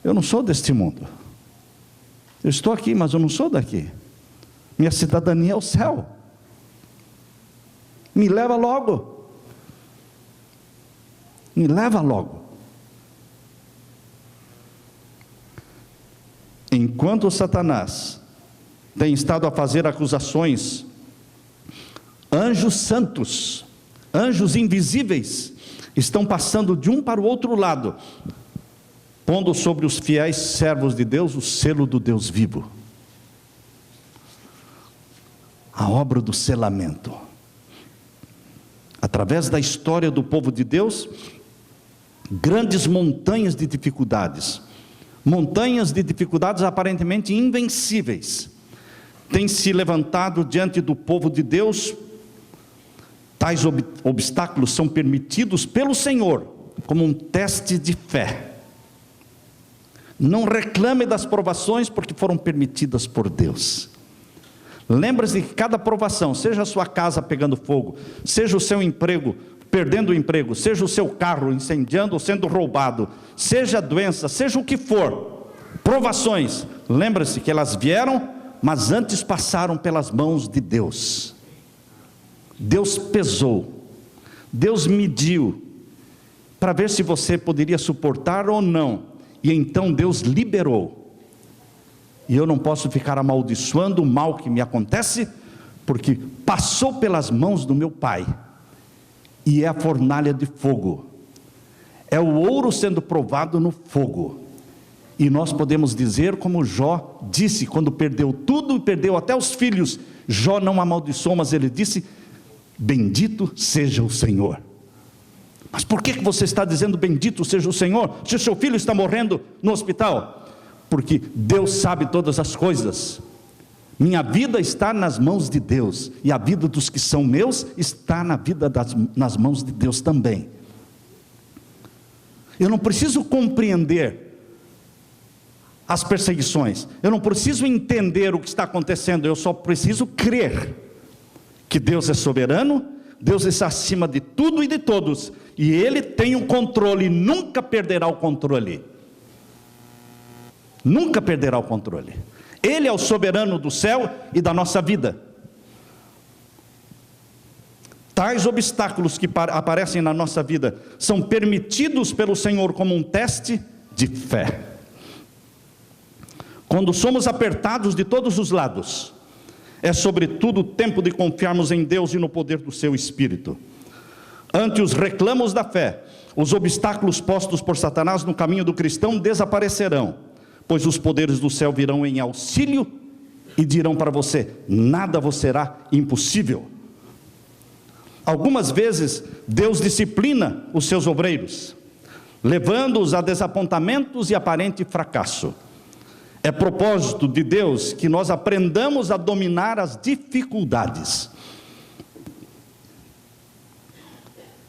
eu não sou deste mundo, eu estou aqui, mas eu não sou daqui, minha cidadania é o céu, me leva logo, me leva logo. Enquanto Satanás tem estado a fazer acusações, anjos santos, anjos invisíveis, estão passando de um para o outro lado, pondo sobre os fiéis servos de Deus o selo do Deus vivo. A obra do selamento. Através da história do povo de Deus, grandes montanhas de dificuldades aparentemente invencíveis, têm se levantado diante do povo de Deus. Tais obstáculos são permitidos pelo Senhor, como um teste de fé. Não reclame das provações, porque foram permitidas por Deus. Lembre-se que cada provação, seja a sua casa pegando fogo, seja o seu emprego, perdendo o emprego, seja o seu carro incendiando ou sendo roubado, seja a doença, seja o que for, provações, lembre-se que elas vieram, mas antes passaram pelas mãos de Deus. Deus pesou, Deus mediu, para ver se você poderia suportar ou não, e então Deus liberou. E eu não posso ficar amaldiçoando o mal que me acontece, porque passou pelas mãos do meu Pai, e é a fornalha de fogo, é o ouro sendo provado no fogo. E nós podemos dizer como Jó disse, quando perdeu tudo, perdeu até os filhos, Jó não amaldiçoou, mas ele disse: bendito seja o Senhor. Mas por que você está dizendo bendito seja o Senhor, se o seu filho está morrendo no hospital? porque Deus sabe todas as coisas. Minha vida está nas mãos de Deus, e a vida dos que são meus está nas mãos de Deus também. Eu não preciso compreender as perseguições, eu não preciso entender o que está acontecendo, eu só preciso crer que Deus é soberano, Deus está acima de tudo e de todos, e Ele tem o controle, nunca perderá o controle. Nunca perderá o controle. Ele é o soberano do céu e da nossa vida. Tais obstáculos que aparecem na nossa vida são permitidos pelo Senhor como um teste de fé. Quando somos apertados de todos os lados, é sobretudo o tempo de confiarmos em Deus e no poder do seu Espírito. Ante os reclamos da fé, os obstáculos postos por Satanás no caminho do cristão desaparecerão, pois os poderes do céu virão em auxílio e dirão para você: nada vos será impossível. Algumas vezes Deus disciplina os seus obreiros, levando-os a desapontamentos e aparente fracasso. É propósito de Deus que nós aprendamos a dominar as dificuldades.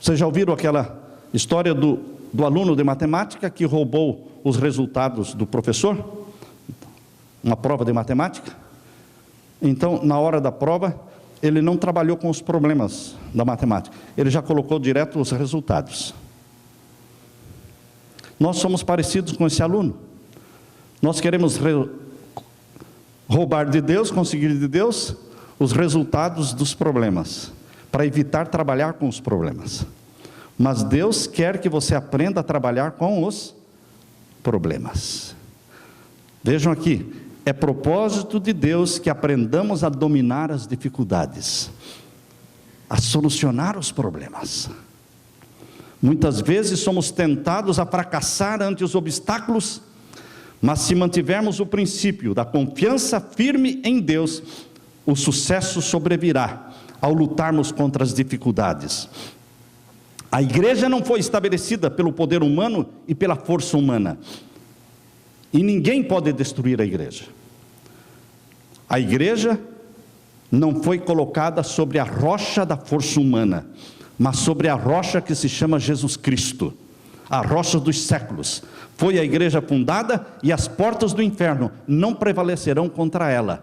Vocês já ouviram aquela história do aluno de matemática que roubou os resultados do professor? Uma prova de matemática. Então, na hora da prova, ele não trabalhou com os problemas da matemática, ele já colocou direto os resultados. Nós somos parecidos com esse aluno. Nós queremos roubar de Deus, conseguir de Deus os resultados dos problemas, para evitar trabalhar com os problemas. Mas Deus quer que você aprenda a trabalhar com os problemas. Vejam aqui, é propósito de Deus que aprendamos a dominar as dificuldades, a solucionar os problemas. Muitas vezes somos tentados a fracassar ante os obstáculos, mas se mantivermos o princípio da confiança firme em Deus, o sucesso sobrevirá ao lutarmos contra as dificuldades. A igreja não foi estabelecida pelo poder humano e pela força humana, e ninguém pode destruir a igreja. A igreja não foi colocada sobre a rocha da força humana, mas sobre a rocha que se chama Jesus Cristo, a rocha dos séculos. Foi a igreja fundada e as portas do inferno não prevalecerão contra ela.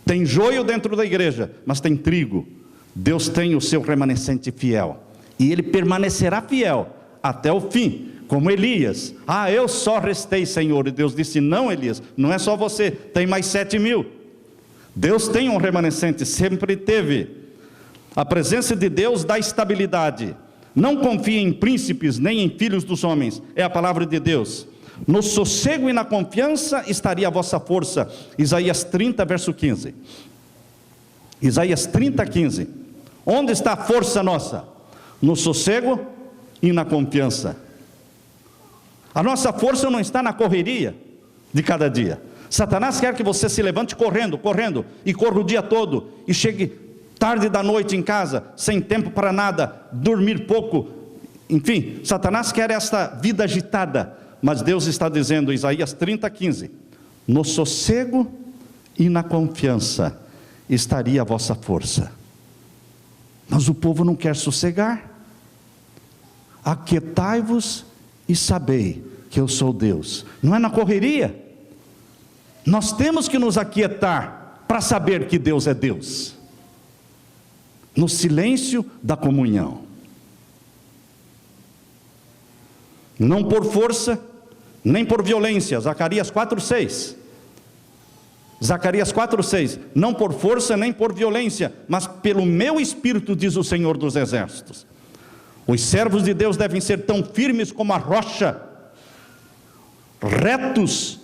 Tem joio dentro da igreja, mas tem trigo. Deus tem o seu remanescente fiel, e ele permanecerá fiel até o fim, como Elias. Eu só restei, Senhor. E Deus disse: não, Elias, não é só você, tem mais 7.000. Deus tem um remanescente, sempre teve. A presença de Deus dá estabilidade. Não confie em príncipes, nem em filhos dos homens, é a palavra de Deus. No sossego e na confiança estaria a vossa força. Isaías 30, verso 15. Isaías 30, 15. Onde está a força nossa? No sossego e na confiança. A nossa força não está na correria de cada dia. Satanás quer que você se levante correndo, e corra o dia todo, e chegue tarde da noite em casa, sem tempo para nada, dormir pouco. Enfim, Satanás quer esta vida agitada, mas Deus está dizendo, Isaías 30, 15, no sossego e na confiança estaria a vossa força. Mas o povo não quer sossegar. Aquietai-vos e sabei que eu sou Deus. Não é na correria. Nós temos que nos aquietar para saber que Deus é Deus. No silêncio da comunhão. Não por força, nem por violência. Zacarias 4:6. Zacarias 4:6. Não por força, nem por violência, mas pelo meu Espírito, diz o Senhor dos Exércitos. Os servos de Deus devem ser tão firmes como a rocha, retos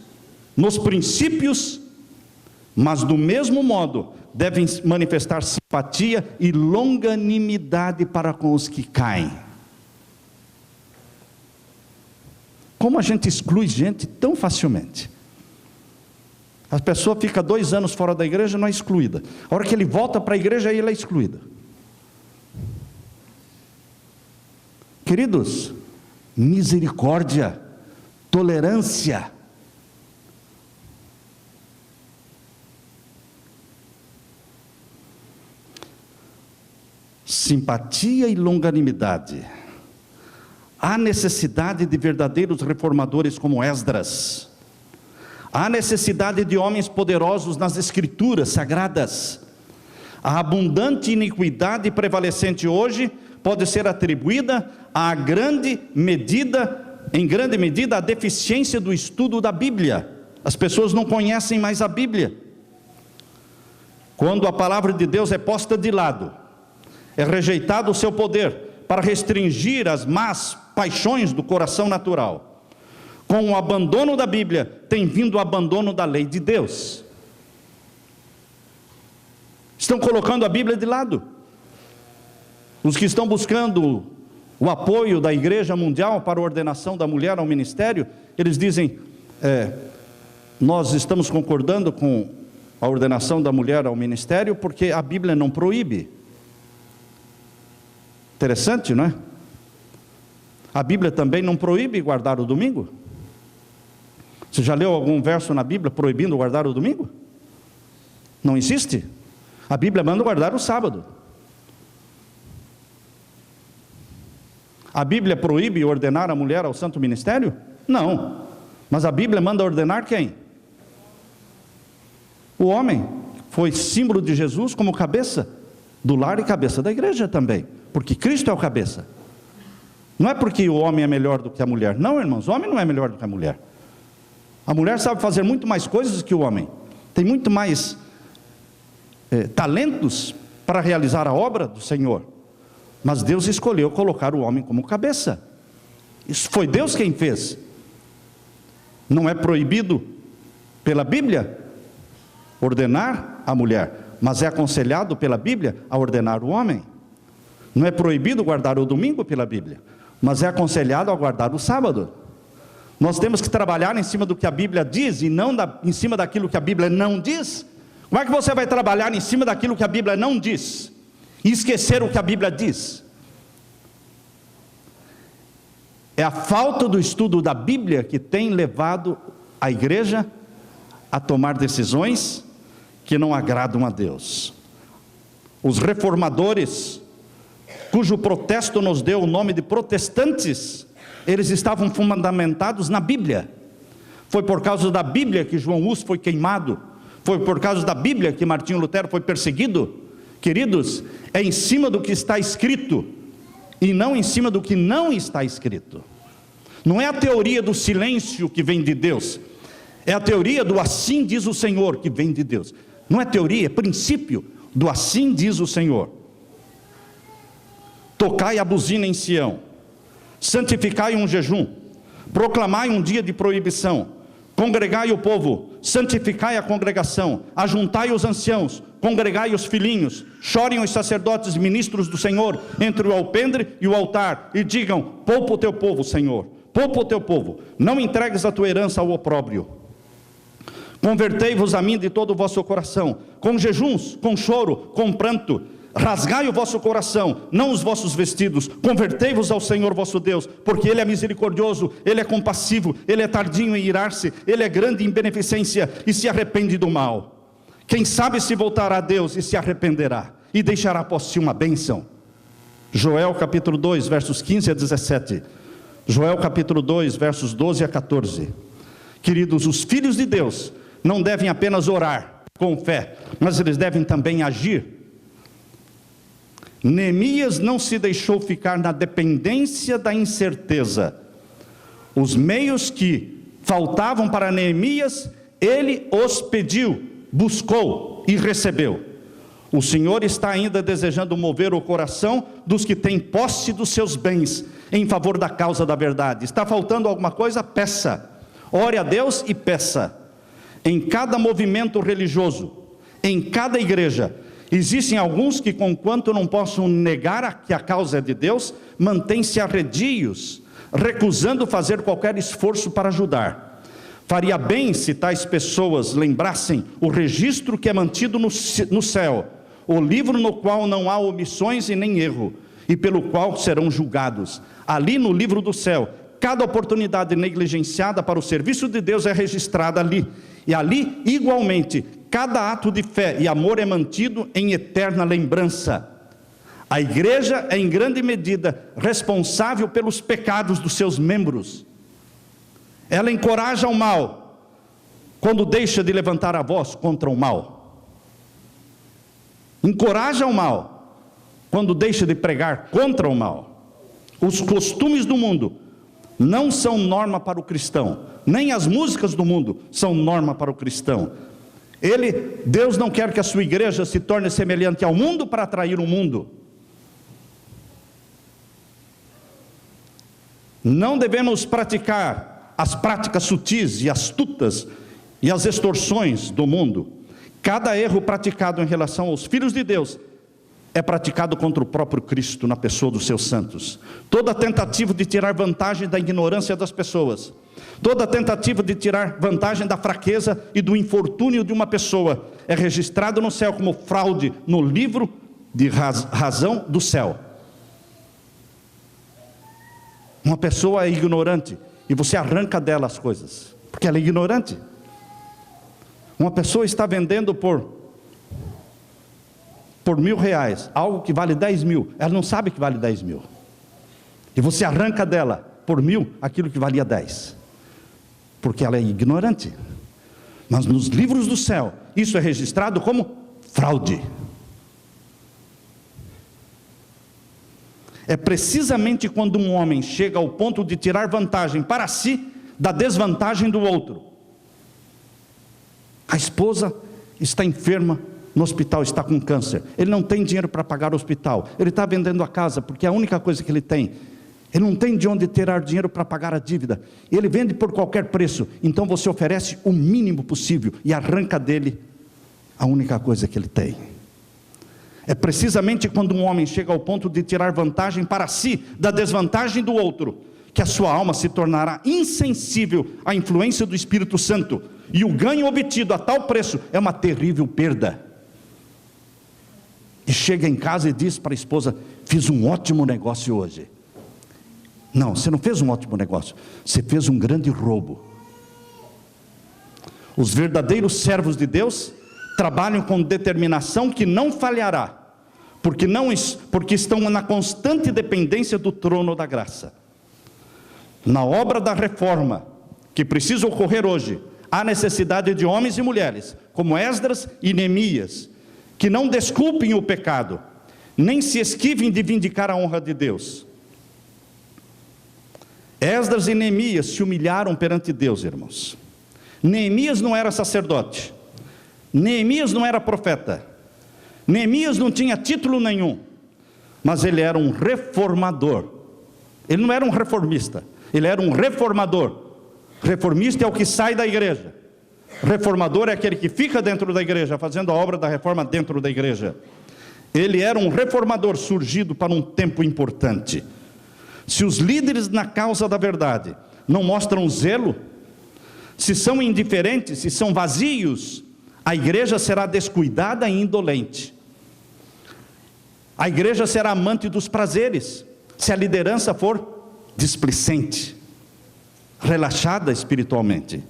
nos princípios, mas do mesmo modo devem manifestar simpatia e longanimidade para com os que caem. Como a gente exclui gente tão facilmente. A pessoa fica 2 anos fora da igreja, não é excluída. A hora que ele volta para a igreja, aí ele é excluída. Queridos, misericórdia, tolerância, simpatia e longanimidade. Há necessidade de verdadeiros reformadores como Esdras. Há necessidade de homens poderosos nas escrituras sagradas. A abundante iniquidade prevalecente hoje pode ser atribuída em grande medida, à deficiência do estudo da Bíblia. As pessoas não conhecem mais a Bíblia. Quando a palavra de Deus é posta de lado, é rejeitado o seu poder para restringir as más paixões do coração natural. Com o abandono da Bíblia, tem vindo o abandono da lei de Deus. Estão colocando a Bíblia de lado. Os que estão buscando o apoio da Igreja Mundial para a ordenação da mulher ao ministério, eles dizem, nós estamos concordando com a ordenação da mulher ao ministério porque a Bíblia não proíbe. Interessante, não é? A Bíblia também não proíbe guardar o domingo. Você já leu algum verso na Bíblia proibindo guardar o domingo? Não existe. A Bíblia manda guardar o sábado. A Bíblia proíbe ordenar a mulher ao santo ministério? Não. Mas a Bíblia manda ordenar quem? O homem. Foi símbolo de Jesus como cabeça do lar e cabeça da igreja também. Porque Cristo é o cabeça. Não é porque o homem é melhor do que a mulher. Não, irmãos, o homem não é melhor do que a mulher. A mulher sabe fazer muito mais coisas que o homem. Tem muito mais talentos para realizar a obra do Senhor. Mas Deus escolheu colocar o homem como cabeça. Isso foi Deus quem fez. Não é proibido pela Bíblia ordenar a mulher, mas é aconselhado pela Bíblia a ordenar o homem. Não é proibido guardar o domingo pela Bíblia, mas é aconselhado a guardar o sábado. Nós temos que trabalhar em cima do que a Bíblia diz e não em cima daquilo que a Bíblia não diz. Como é que você vai trabalhar em cima daquilo que a Bíblia não diz e esquecer o que a Bíblia diz? É a falta do estudo da Bíblia que tem levado a igreja a tomar decisões que não agradam a Deus. Os reformadores, cujo protesto nos deu o nome de protestantes, eles estavam fundamentados na Bíblia. Foi por causa da Bíblia que João Hus foi queimado. Foi por causa da Bíblia que Martinho Lutero foi perseguido. Queridos, é em cima do que está escrito e não em cima do que não está escrito. Não é a teoria do silêncio que vem de Deus, é a teoria do assim diz o Senhor que vem de Deus. Não é teoria, é princípio do assim diz o Senhor. Tocai a buzina em Sião, santificai um jejum, proclamai um dia de proibição, congregai o povo, santificai a congregação, ajuntai os anciãos, congregai os filhinhos, chorem os sacerdotes ministros do Senhor entre o alpendre e o altar, e digam, poupa o teu povo, Senhor, poupa o teu povo, não entregues a tua herança ao opróbrio. Convertei-vos a mim de todo o vosso coração, com jejuns, com choro, com pranto, rasgai o vosso coração, não os vossos vestidos, convertei-vos ao Senhor vosso Deus, porque Ele é misericordioso, Ele é compassivo, Ele é tardio em irar-se, Ele é grande em beneficência e se arrepende do mal. Quem sabe se voltará a Deus e se arrependerá, e deixará após si uma bênção. Joel capítulo 2, versos 15 a 17. Joel capítulo 2, versos 12 a 14. Queridos, os filhos de Deus não devem apenas orar com fé, mas eles devem também agir. Neemias não se deixou ficar na dependência da incerteza. Os meios que faltavam para Neemias, ele os pediu, buscou e recebeu. O Senhor está ainda desejando mover o coração dos que têm posse dos seus bens, em favor da causa da verdade. Está faltando alguma coisa? Peça. Ore a Deus e peça. Em cada movimento religioso, em cada igreja, existem alguns que, conquanto não possam negar que a causa é de Deus, mantêm-se arredios, recusando fazer qualquer esforço para ajudar. Faria bem se tais pessoas lembrassem o registro que é mantido no céu, o livro no qual não há omissões e nem erro, e pelo qual serão julgados. Ali no livro do céu, cada oportunidade negligenciada para o serviço de Deus é registrada ali. E ali, igualmente, cada ato de fé e amor é mantido em eterna lembrança. A igreja é em grande medida responsável pelos pecados dos seus membros. Ela encoraja o mal quando deixa de levantar a voz contra o mal. Encoraja o mal quando deixa de pregar contra o mal. Os costumes do mundo não são norma para o cristão, nem as músicas do mundo são norma para o cristão. Deus não quer que a sua igreja se torne semelhante ao mundo para atrair o mundo. Não devemos praticar as práticas sutis e astutas e as extorsões do mundo. Cada erro praticado em relação aos filhos de Deus é praticado contra o próprio Cristo na pessoa dos seus santos. Toda tentativa de tirar vantagem da ignorância das pessoas, toda tentativa de tirar vantagem da fraqueza e do infortúnio de uma pessoa é registrado no céu como fraude no livro de razão do céu. Uma pessoa é ignorante e você arranca dela as coisas, porque ela é ignorante. Uma pessoa está vendendo por R$1.000, algo que vale 10 mil, ela não sabe que vale 10 mil, e você arranca dela por 1.000 aquilo que valia 10, porque ela é ignorante. Mas nos livros do céu, isso é registrado como fraude. É precisamente quando um homem chega ao ponto de tirar vantagem para si da desvantagem do outro. A esposa está enferma no hospital, está com câncer, ele não tem dinheiro para pagar o hospital, ele está vendendo a casa, porque é a única coisa que ele tem, ele não tem de onde tirar dinheiro para pagar a dívida, ele vende por qualquer preço, então você oferece o mínimo possível, e arranca dele a única coisa que ele tem. É precisamente quando um homem chega ao ponto de tirar vantagem para si da desvantagem do outro, que a sua alma se tornará insensível à influência do Espírito Santo, e o ganho obtido a tal preço é uma terrível perda. E chega em casa e diz para a esposa: fiz um ótimo negócio hoje. Não, você não fez um ótimo negócio, você fez um grande roubo. Os verdadeiros servos de Deus trabalham com determinação que não falhará, porque estão na constante dependência do trono da graça. Na obra da reforma que precisa ocorrer hoje, há necessidade de homens e mulheres, como Esdras e Neemias, que não desculpem o pecado, nem se esquivem de vindicar a honra de Deus. Esdras e Neemias se humilharam perante Deus, irmãos. Neemias não era sacerdote, Neemias não era profeta, Neemias não tinha título nenhum, mas ele era um reformador. Ele não era um reformista, ele era um reformador. Reformista é o que sai da igreja, reformador é aquele que fica dentro da igreja, fazendo a obra da reforma dentro da igreja. Ele era um reformador surgido para um tempo importante. Se os líderes na causa da verdade não mostram zelo, se são indiferentes, se são vazios, a igreja será descuidada e indolente. A igreja será amante dos prazeres, se a liderança for displicente, relaxada espiritualmente.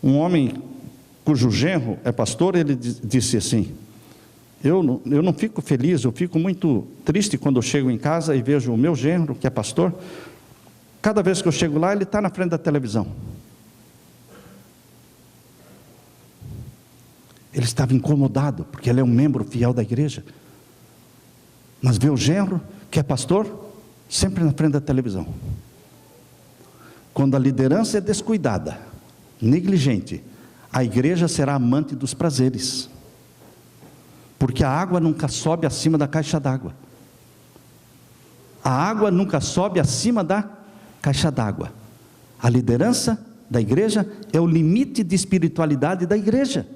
Um homem cujo genro é pastor, ele disse assim: eu não fico feliz, eu fico muito triste quando eu chego em casa e vejo o meu genro, que é pastor. Cada vez que eu chego lá, ele está na frente da televisão. Ele estava incomodado, porque ele é um membro fiel da igreja, mas vê o genro, que é pastor, sempre na frente da televisão. Quando a liderança é descuidada, negligente, a igreja será amante dos prazeres, porque a água nunca sobe acima da caixa d'água. A água nunca sobe acima da caixa d'água. A liderança da igreja é o limite de espiritualidade da igreja.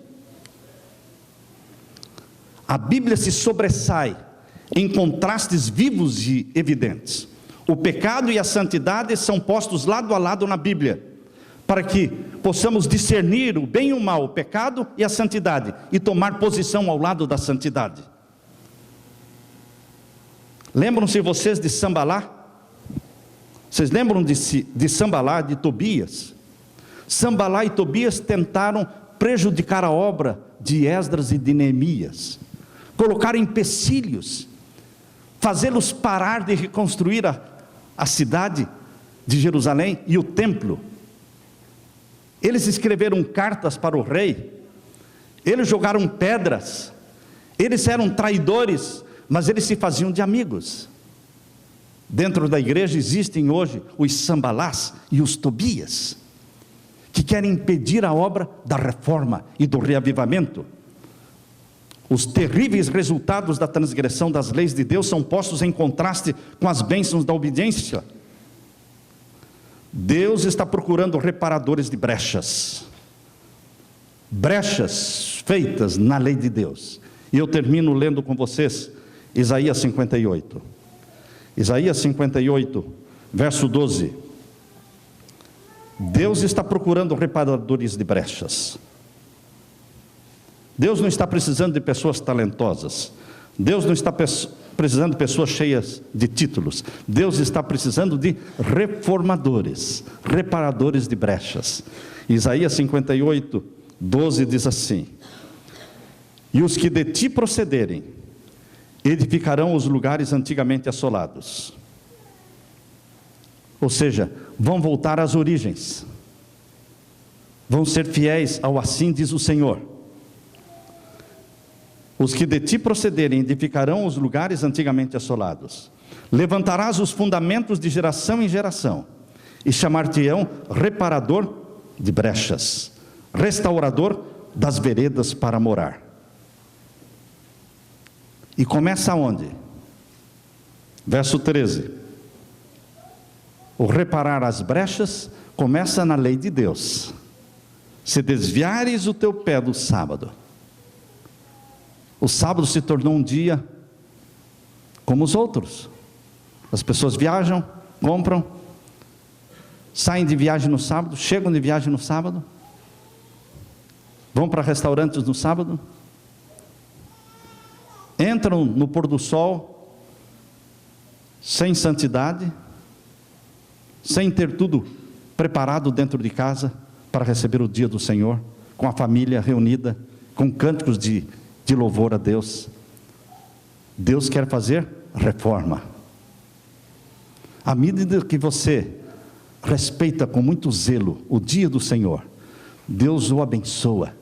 A Bíblia se sobressai em contrastes vivos e evidentes. O pecado e a santidade são postos lado a lado na Bíblia, para que possamos discernir o bem e o mal, o pecado e a santidade, e tomar posição ao lado da santidade. Lembram-se vocês de Sambalá? Vocês lembram de Sambalá, de Tobias? Sambalá e Tobias tentaram prejudicar a obra de Esdras e de Neemias, colocaram empecilhos, fazê-los parar de reconstruir a cidade de Jerusalém e o templo. Eles escreveram cartas para o rei, eles jogaram pedras, eles eram traidores, mas eles se faziam de amigos. Dentro da igreja existem hoje os Sambalás e os Tobias, que querem impedir a obra da reforma e do reavivamento. Os terríveis resultados da transgressão das leis de Deus são postos em contraste com as bênçãos da obediência. Deus está procurando reparadores de brechas feitas na lei de Deus. E eu termino lendo com vocês Isaías 58. Isaías 58, verso 12. Deus está procurando reparadores de brechas. Deus não está precisando de pessoas talentosas. Deus não está precisando de pessoas cheias de títulos. Deus está precisando de reformadores, reparadores de brechas. Isaías 58, 12 diz assim: e os que de ti procederem, edificarão os lugares antigamente assolados. Ou seja, vão voltar às origens, vão ser fiéis ao assim diz o Senhor. Os que de ti procederem edificarão os lugares antigamente assolados. Levantarás os fundamentos de geração em geração, e chamar-te-ão reparador de brechas, restaurador das veredas para morar. E começa onde? Verso 13. O reparar as brechas começa na lei de Deus. Se desviares o teu pé do sábado. O sábado se tornou um dia como os outros. As pessoas viajam, compram, saem de viagem no sábado, chegam de viagem no sábado, vão para restaurantes no sábado, entram no pôr do sol, sem santidade, sem ter tudo preparado dentro de casa, para receber o dia do Senhor, com a família reunida, com cânticos de louvor a Deus. Deus quer fazer reforma. À medida que você respeita com muito zelo o dia do Senhor, Deus o abençoa.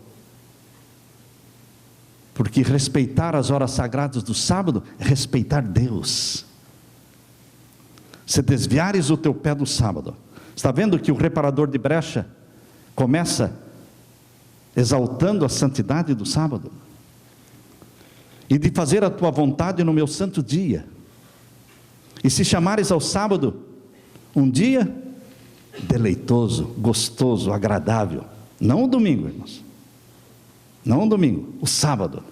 Porque respeitar as horas sagradas do sábado é respeitar Deus. Se desviares o teu pé do sábado, está vendo que o reparador de brecha começa exaltando a santidade do sábado? E de fazer a tua vontade no meu santo dia. E se chamares ao sábado um dia deleitoso, gostoso, agradável, não o domingo, irmãos, não o domingo, o sábado,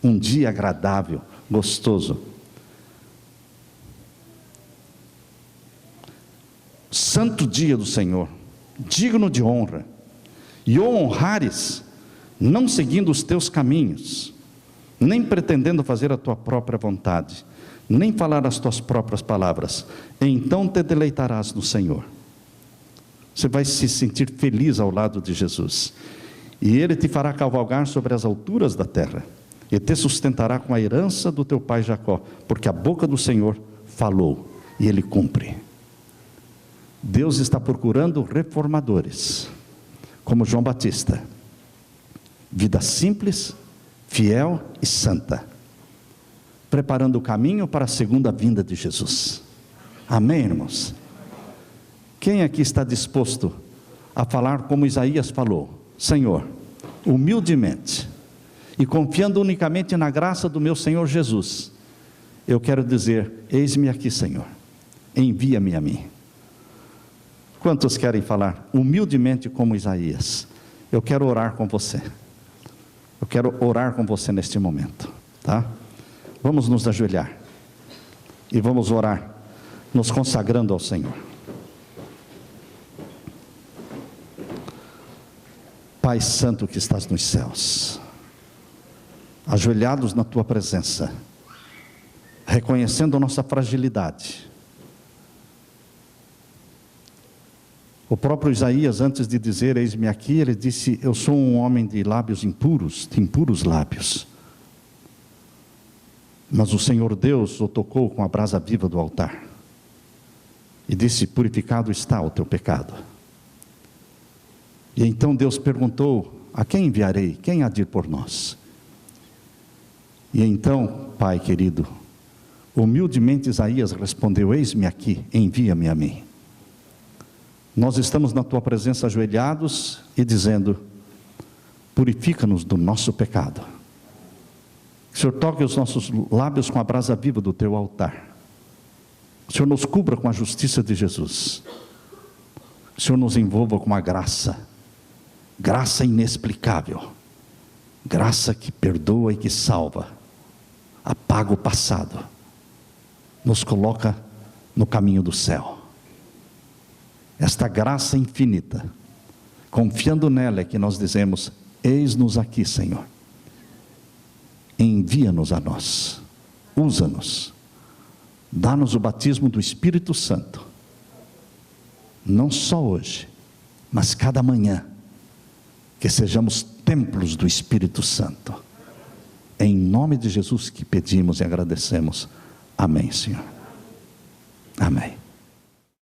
um dia agradável, gostoso, santo dia do Senhor, digno de honra, e o honrares, não seguindo os teus caminhos, nem pretendendo fazer a tua própria vontade, nem falar as tuas próprias palavras, então te deleitarás no Senhor. Você vai se sentir feliz ao lado de Jesus, e Ele te fará cavalgar sobre as alturas da terra, e te sustentará com a herança do teu pai Jacó, porque a boca do Senhor falou, e Ele cumpre. Deus está procurando reformadores, como João Batista, vida simples, fiel e santa, preparando o caminho para a segunda vinda de Jesus. Amém, irmãos? Quem aqui está disposto a falar como Isaías falou? Senhor, humildemente, e confiando unicamente na graça do meu Senhor Jesus, eu quero dizer, eis-me aqui, Senhor, envia-me a mim. Quantos querem falar humildemente como Isaías? Eu quero orar com você. Eu quero orar com você neste momento, tá? Vamos nos ajoelhar e vamos orar, nos consagrando ao Senhor. Pai Santo que estás nos céus, ajoelhados na Tua presença, reconhecendo a nossa fragilidade, O próprio Isaías, antes de dizer, eis-me aqui, ele disse, eu sou um homem de lábios impuros, de impuros lábios. Mas o Senhor Deus o tocou com a brasa viva do altar. E disse, purificado está o teu pecado. E então Deus perguntou, a quem enviarei? Quem há de ir por nós? E então, Pai querido, humildemente Isaías respondeu, eis-me aqui, envia-me a mim. Nós estamos na tua presença ajoelhados e dizendo, purifica-nos do nosso pecado. Que o Senhor toque os nossos lábios com a brasa viva do teu altar. O Senhor nos cubra com a justiça de Jesus. O Senhor nos envolva com a graça. Graça inexplicável. Graça que perdoa e que salva. Apaga o passado. Nos coloca no caminho do céu. Esta graça infinita, confiando nela é que nós dizemos, eis-nos aqui, Senhor. Envia-nos a nós, usa-nos, dá-nos o batismo do Espírito Santo, não só hoje, mas cada manhã, que sejamos templos do Espírito Santo. É em nome de Jesus que pedimos e agradecemos. Amém, Senhor. Amém.